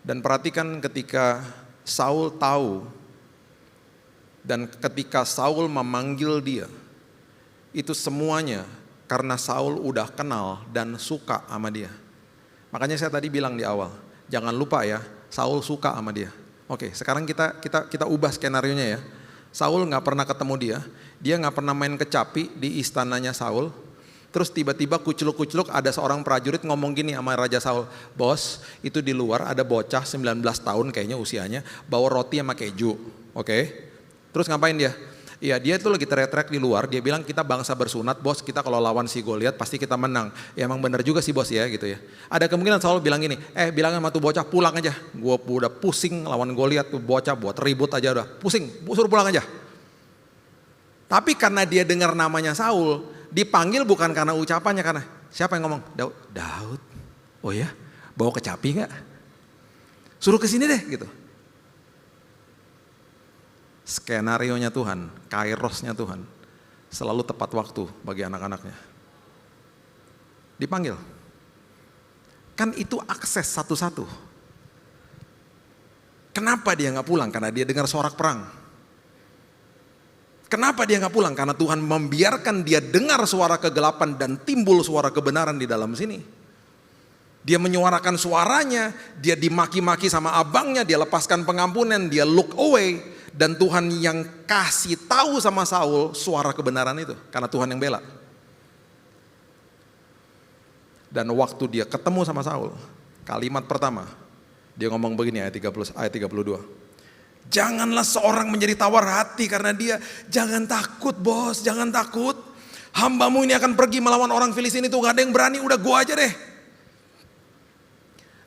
Dan perhatikan ketika Saul tahu Dan ketika Saul memanggil dia, itu semuanya karena Saul udah kenal dan suka sama dia. Makanya saya tadi bilang di awal, jangan lupa ya, Saul suka sama dia. Oke, sekarang kita ubah skenarionya ya. Saul nggak pernah ketemu dia nggak pernah main kecapi di istananya Saul. Terus tiba-tiba kucluk-kucluk ada seorang prajurit ngomong gini sama Raja Saul, bos itu di luar ada bocah 19 tahun kayaknya usianya, bawa roti sama keju. Oke. Terus ngapain dia? Iya, dia itu lagi teriak-teriak di luar, dia bilang kita bangsa bersunat bos, kita kalau lawan si Goliat pasti kita menang. Ya emang bener juga sih bos ya gitu ya. Ada kemungkinan Saul bilang gini, bilang sama tuh bocah pulang aja, gue udah pusing lawan Goliat tuh bocah buat ribut aja udah, pusing, suruh pulang aja. Tapi karena dia dengar namanya Saul, dipanggil bukan karena ucapannya, karena siapa yang ngomong? Daud. Oh ya, bawa kecapi gak? Suruh kesini deh gitu. Skenarionya Tuhan, kairosnya Tuhan, selalu tepat waktu bagi anak-anaknya. Dipanggil. Kan itu akses satu-satu. Kenapa dia gak pulang? Karena dia dengar sorak perang. Kenapa dia gak pulang? Karena Tuhan membiarkan dia dengar suara kegelapan dan timbul suara kebenaran di dalam sini. Dia menyuarakan suaranya, dia dimaki-maki sama abangnya, dia lepaskan pengampunan, dia look away. Dan Tuhan yang kasih tahu sama Saul suara kebenaran itu, karena Tuhan yang bela. Dan waktu dia ketemu sama Saul, kalimat pertama, dia ngomong begini ayat 32. Janganlah seorang menjadi tawar hati karena dia, jangan takut bos, jangan takut. Hambamu ini akan pergi melawan orang Filistin itu, gak ada yang berani, udah gua aja deh.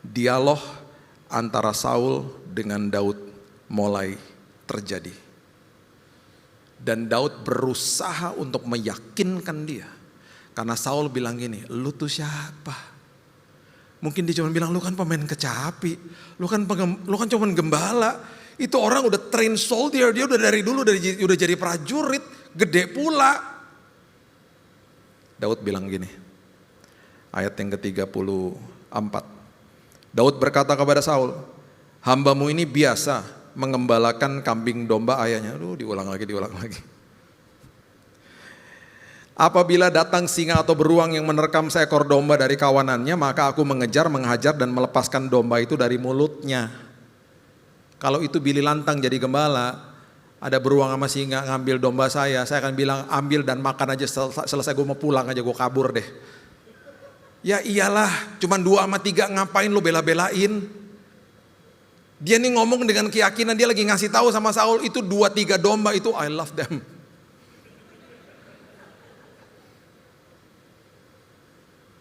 Dialog antara Saul dengan Daud mulai terjadi. Dan Daud berusaha untuk meyakinkan dia. Karena Saul bilang gini, lu tuh siapa? Mungkin dia cuma bilang, lu kan pemain kecapi, lu kan cuma gembala. Itu orang udah train soldier, dia udah dari dulu udah jadi prajurit, gede pula. Daud bilang gini, ayat yang ke-34. Daud berkata kepada Saul, hambamu ini biasa mengembalakan kambing domba ayahnya. Diulang lagi. Apabila datang singa atau beruang yang menerkam seekor domba dari kawanannya, maka aku mengejar, menghajar dan melepaskan domba itu dari mulutnya. Kalau itu Billy Lantang jadi gembala, ada beruang sama singa ngambil domba saya akan bilang ambil dan makan aja, selesai gue mau pulang aja, gue kabur deh. Ya iyalah, cuman 2 sama 3 ngapain lu bela-belain? Dia nih ngomong dengan keyakinan, dia lagi ngasih tahu sama Saul itu 2-3 domba itu I love them.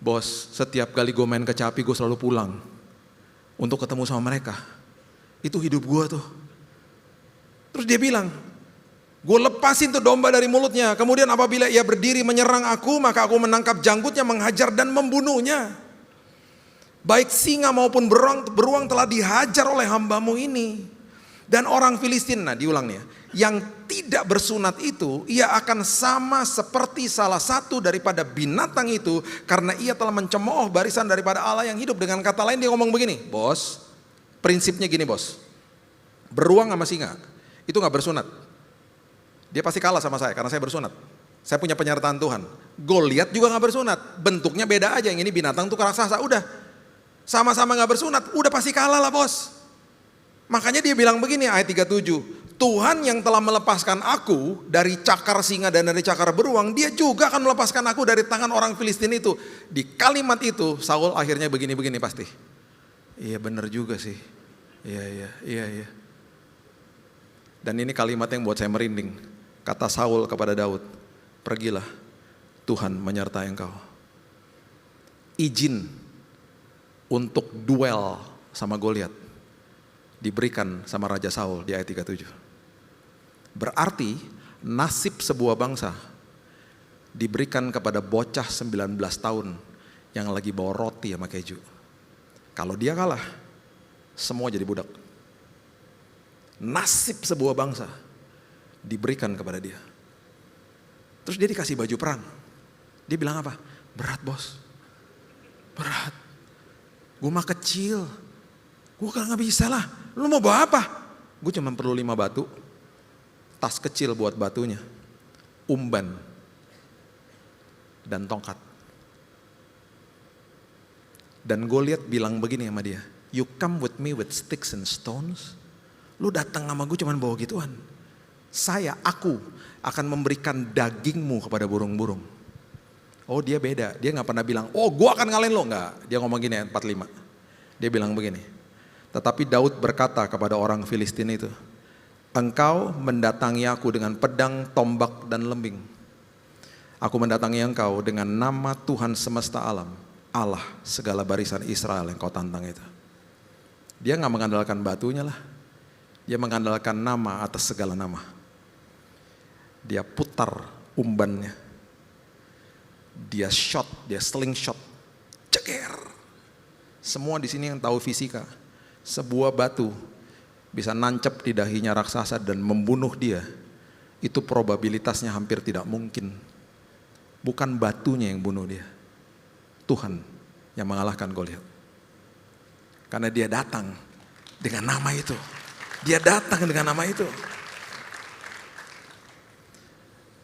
Bos, setiap kali gue main kecapi gue selalu pulang untuk ketemu sama mereka. Itu hidup gue tuh. Terus dia bilang, gue lepasin tuh domba dari mulutnya. Kemudian apabila ia berdiri menyerang aku, maka aku menangkap janggutnya, menghajar dan membunuhnya. Baik singa maupun beruang telah dihajar oleh hambamu ini. Dan orang Filistin, diulang nih ya, yang tidak bersunat itu, ia akan sama seperti salah satu daripada binatang itu, karena ia telah mencemooh barisan daripada Allah yang hidup. Dengan kata lain dia ngomong begini, bos, prinsipnya gini bos, beruang sama singa itu gak bersunat. Dia pasti kalah sama saya karena saya bersunat. Saya punya penyertaan Tuhan. Goliat juga gak bersunat, bentuknya beda aja, yang ini binatang tuh raksasa, udah. Sama-sama gak bersunat, udah pasti kalah lah bos. Makanya dia bilang begini ayat 37. Tuhan yang telah melepaskan aku dari cakar singa dan dari cakar beruang, dia juga akan melepaskan aku dari tangan orang Filistin itu. Di kalimat itu Saul akhirnya begini-begini pasti. Iya benar juga sih. Iya. Dan ini kalimat yang buat saya merinding. Kata Saul kepada Daud, pergilah, Tuhan menyertai engkau. Izin untuk duel sama Goliat diberikan sama Raja Saul di ayat 37. Berarti nasib sebuah bangsa diberikan kepada bocah 19 tahun yang lagi bawa roti sama keju. Kalau dia kalah, semua jadi budak. Nasib sebuah bangsa diberikan kepada dia. Terus dia dikasih baju perang. Dia bilang apa? Berat bos, berat. Gue mah kecil, gue kan gak bisa lah. Lu mau bawa apa? Gue cuma perlu 5 batu, tas kecil buat batunya, umban, dan tongkat. Dan Goliat bilang begini sama dia, you come with me with sticks and stones? Lu datang sama gue cuman bawa gituan. Aku akan memberikan dagingmu kepada burung-burung. Oh dia beda, dia gak pernah bilang, oh gue akan ngalahin lo. Enggak, dia ngomong gini ayat 45. Dia bilang begini, tetapi Daud berkata kepada orang Filistin itu, engkau mendatangi aku dengan pedang, tombak, dan lembing. Aku mendatangi engkau dengan nama Tuhan semesta alam, Allah segala barisan Israel yang kau tantang itu. Dia gak mengandalkan batunya lah, dia mengandalkan nama atas segala nama. Dia putar umbannya, dia shot, dia slingshot, ceger. Semua di sini yang tahu fisika, sebuah batu bisa nancep di dahinya raksasa dan membunuh dia, itu probabilitasnya hampir tidak mungkin. Bukan batunya yang bunuh dia, Tuhan yang mengalahkan Goliat. Karena dia datang dengan nama itu. Dia datang dengan nama itu.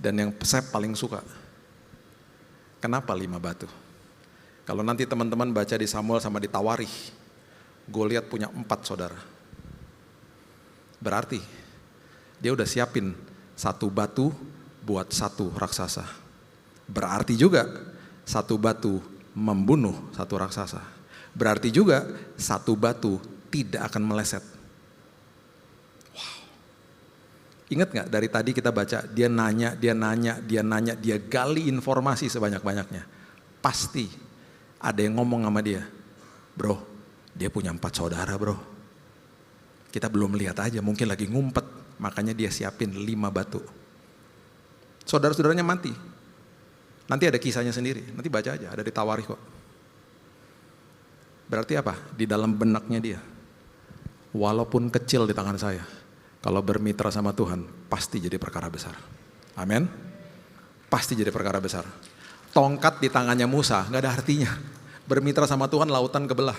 Dan yang saya paling suka, kenapa 5 batu? Kalau nanti teman-teman baca di Samuel sama di Tawarikh, Goliat punya 4 saudara. Berarti dia udah siapin 1 batu buat 1 raksasa. Berarti juga 1 batu membunuh 1 raksasa. Berarti juga 1 batu tidak akan meleset. Wow. Ingat gak dari tadi kita baca, dia nanya, dia gali informasi sebanyak-banyaknya. Pasti ada yang ngomong sama dia, bro, dia punya 4 saudara bro. Kita belum lihat aja, mungkin lagi ngumpet, makanya dia siapin 5 batu. Saudara-saudaranya mati. Nanti ada kisahnya sendiri, nanti baca aja, ada di Tawarikh kok. Berarti apa? Di dalam benaknya dia, walaupun kecil di tangan saya, kalau bermitra sama Tuhan, pasti jadi perkara besar. Amin. Pasti jadi perkara besar. Tongkat di tangannya Musa, gak ada artinya. Bermitra sama Tuhan, lautan kebelah.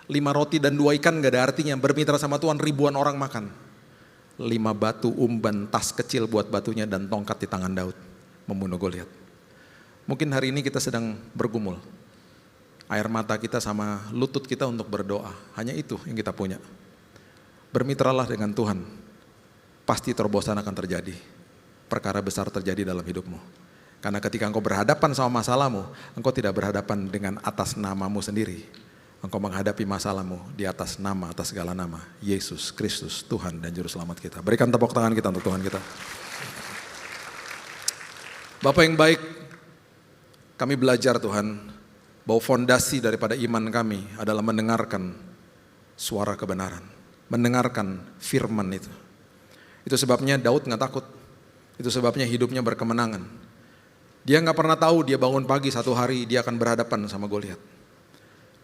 5 roti dan 2 ikan gak ada artinya. Bermitra sama Tuhan, ribuan orang makan. 5 batu umban, tas kecil buat batunya, dan tongkat di tangan Daud, membunuh Goliat. Mungkin hari ini kita sedang bergumul. Air mata kita sama lutut kita untuk berdoa. Hanya itu yang kita punya. Bermitralah dengan Tuhan. Pasti terobosan akan terjadi. Perkara besar terjadi dalam hidupmu. Karena ketika engkau berhadapan sama masalahmu, engkau tidak berhadapan dengan atas namamu sendiri. Engkau menghadapi masalahmu di atas nama, atas segala nama. Yesus Kristus, Tuhan dan Juru Selamat kita. Berikan tepuk tangan kita untuk Tuhan kita. Bapak yang baik, kami belajar Tuhan, bahwa fondasi daripada iman kami adalah mendengarkan suara kebenaran. Mendengarkan firman itu. Itu sebabnya Daud gak takut. Itu sebabnya hidupnya berkemenangan. Dia gak pernah tahu dia bangun pagi satu hari dia akan berhadapan sama Goliat.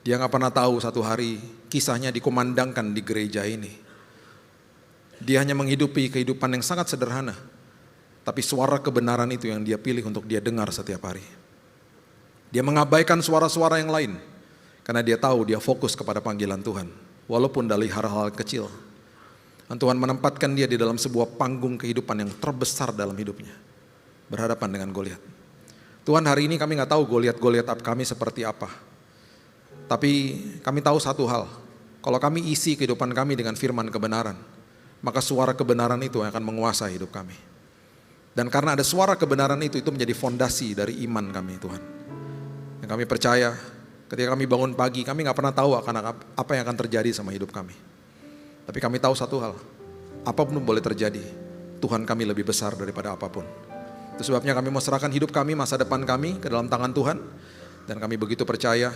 Dia gak pernah tahu satu hari kisahnya dikumandangkan di gereja ini. Dia hanya menghidupi kehidupan yang sangat sederhana. Tapi suara kebenaran itu yang dia pilih untuk dia dengar setiap hari. Dia mengabaikan suara-suara yang lain. Karena dia tahu dia fokus kepada panggilan Tuhan. Walaupun dari hal-hal kecil. Dan Tuhan menempatkan dia di dalam sebuah panggung kehidupan yang terbesar dalam hidupnya. Berhadapan dengan Goliat. Tuhan, hari ini kami gak tahu Goliat kami seperti apa. Tapi kami tahu satu hal. Kalau kami isi kehidupan kami dengan firman kebenaran, maka suara kebenaran itu yang akan menguasai hidup kami. Dan karena ada suara kebenaran itu menjadi fondasi dari iman kami Tuhan. Yang kami percaya ketika kami bangun pagi, kami gak pernah tahu akan apa yang akan terjadi sama hidup kami. Tapi kami tahu satu hal, apapun boleh terjadi, Tuhan kami lebih besar daripada apapun. Itu sebabnya kami mau serahkan hidup kami, masa depan kami ke dalam tangan Tuhan. Dan kami begitu percaya,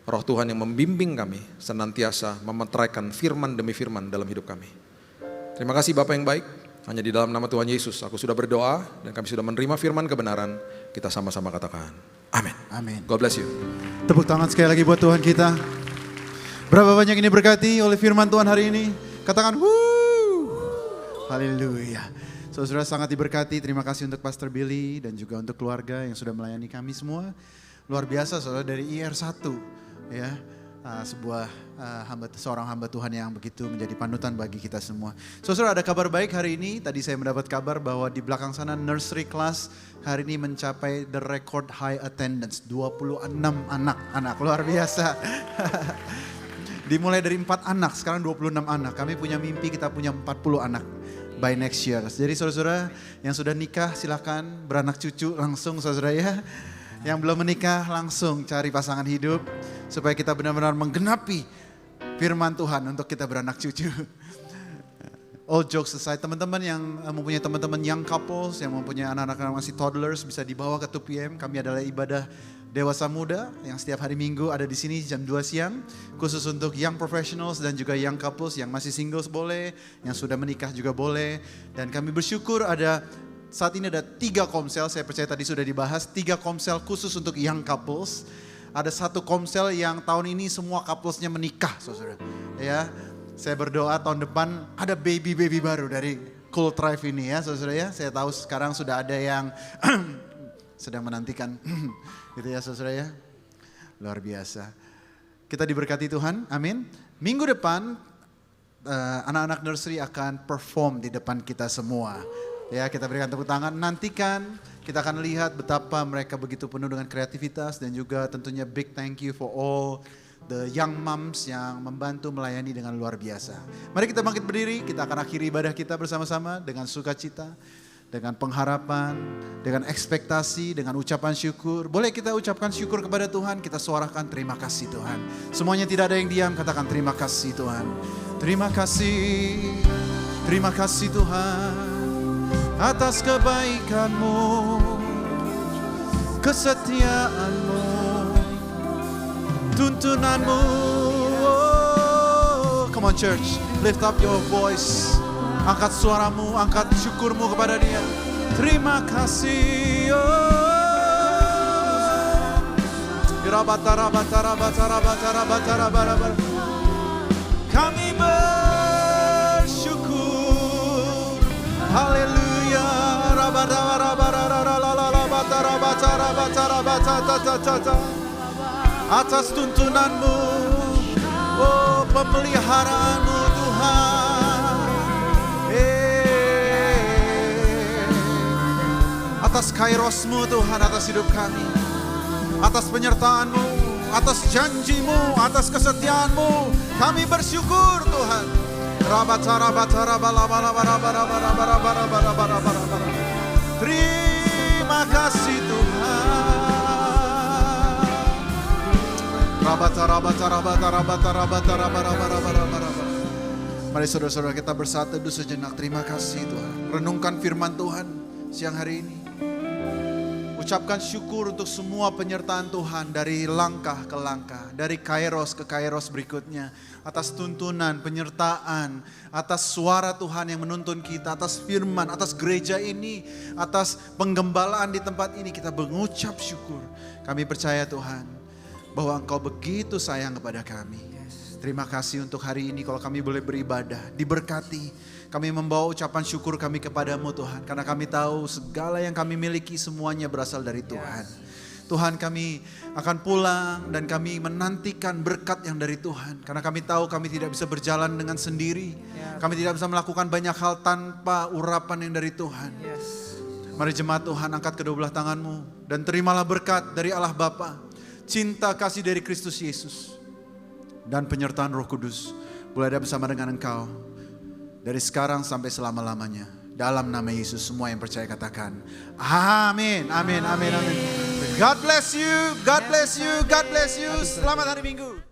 Roh Tuhan yang membimbing kami senantiasa memeteraikan firman demi firman dalam hidup kami. Terima kasih Bapak yang baik, hanya di dalam nama Tuhan Yesus aku sudah berdoa dan kami sudah menerima firman kebenaran. Kita sama-sama katakan, amin. Amin. God bless you. Tepuk tangan sekali lagi buat Tuhan kita. Berapa banyak ini berkati oleh firman Tuhan hari ini? Katakan, wuh. Haleluya. Saudara sangat diberkati, terima kasih untuk Pastor Billy dan juga untuk keluarga yang sudah melayani kami semua. Luar biasa saudara dari IR1 ya. seorang hamba Tuhan yang begitu menjadi panutan bagi kita semua. Saudara, ada kabar baik hari ini. Tadi saya mendapat kabar bahwa di belakang sana nursery class hari ini mencapai the record high attendance. 26 anak-anak, luar biasa. Dimulai dari 4 anak, sekarang 26 anak. Kami punya mimpi kita punya 40 anak by next year. Jadi saudara-saudara yang sudah nikah silakan beranak cucu langsung saudara ya. Yang belum menikah langsung cari pasangan hidup supaya kita benar-benar menggenapi firman Tuhan untuk kita beranak cucu. All jokes aside, teman-teman yang mempunyai teman-teman young couples, yang mempunyai anak-anak yang masih toddlers bisa dibawa ke 2PM. Kami adalah ibadah dewasa muda yang setiap hari Minggu ada di sini jam 2 siang. Khusus untuk young professionals dan juga young couples yang masih singles boleh, yang sudah menikah juga boleh. Dan kami bersyukur saat ini ada 3 komsel, saya percaya tadi sudah dibahas, 3 komsel khusus untuk young couples. Ada 1 komsel yang tahun ini semua couplesnya menikah, saudara. Ya, saya berdoa tahun depan ada baby baru dari Cool Tribe ini ya, saudara ya. Saya tahu sekarang sudah ada yang sedang menantikan, gitu ya, saudara ya. Luar biasa. Kita diberkati Tuhan, amin. Minggu depan anak-anak nursery akan perform di depan kita semua. Ya, kita berikan tepuk tangan, nantikan kita akan lihat betapa mereka begitu penuh dengan kreativitas dan juga tentunya big thank you for all the young moms yang membantu melayani dengan luar biasa. Mari kita bangkit berdiri, kita akan akhiri ibadah kita bersama-sama dengan sukacita, dengan pengharapan, dengan ekspektasi, dengan ucapan syukur. Boleh kita ucapkan syukur kepada Tuhan, kita suarakan terima kasih Tuhan. Semuanya tidak ada yang diam, katakan terima kasih Tuhan. Terima kasih Tuhan. Atas kebaikan-Mu, kesetiaan-Mu, tuntunan-Mu. Oh, come on church, lift up your voice. Angkat suaramu, angkat syukurmu kepada Dia. Terima kasih. Kami bersyukur. Haleluya. Atas tuntunan-Mu, oh pemeliharaan-Mu Tuhan. Atas kairos-Mu Tuhan, atas hidup kami. Atas penyertaan-Mu, atas janji-Mu, atas kesetiaan-Mu. Kami bersyukur Tuhan. Terima kasih Tuhan. Mari saudara-saudara kita bersatu sejenak. Terima kasih Tuhan. Renungkan firman Tuhan siang hari ini. Ucapkan syukur untuk semua penyertaan Tuhan dari langkah ke langkah, dari kairos ke kairos berikutnya. Atas tuntunan, penyertaan, atas suara Tuhan yang menuntun kita, atas firman, atas gereja ini, atas penggembalaan di tempat ini kita mengucap syukur. Kami percaya Tuhan bahwa Engkau begitu sayang kepada kami. Terima kasih untuk hari ini kalau kami boleh beribadah, diberkati. Kami membawa ucapan syukur kami kepadamu Tuhan. Karena kami tahu segala yang kami miliki semuanya berasal dari Tuhan. Tuhan, kami akan pulang dan kami menantikan berkat yang dari Tuhan. Karena kami tahu kami tidak bisa berjalan dengan sendiri. Kami tidak bisa melakukan banyak hal tanpa urapan yang dari Tuhan. Mari jemaat Tuhan angkat kedua belah tanganmu. Dan terimalah berkat dari Allah Bapa, cinta kasih dari Kristus Yesus, dan penyertaan Roh Kudus boleh ada bersama dengan engkau dari sekarang sampai selama-lamanya. Dalam nama Yesus semua yang percaya katakan amin, amin, amin, amin. God bless you, God bless you, God bless you. Selamat hari Minggu.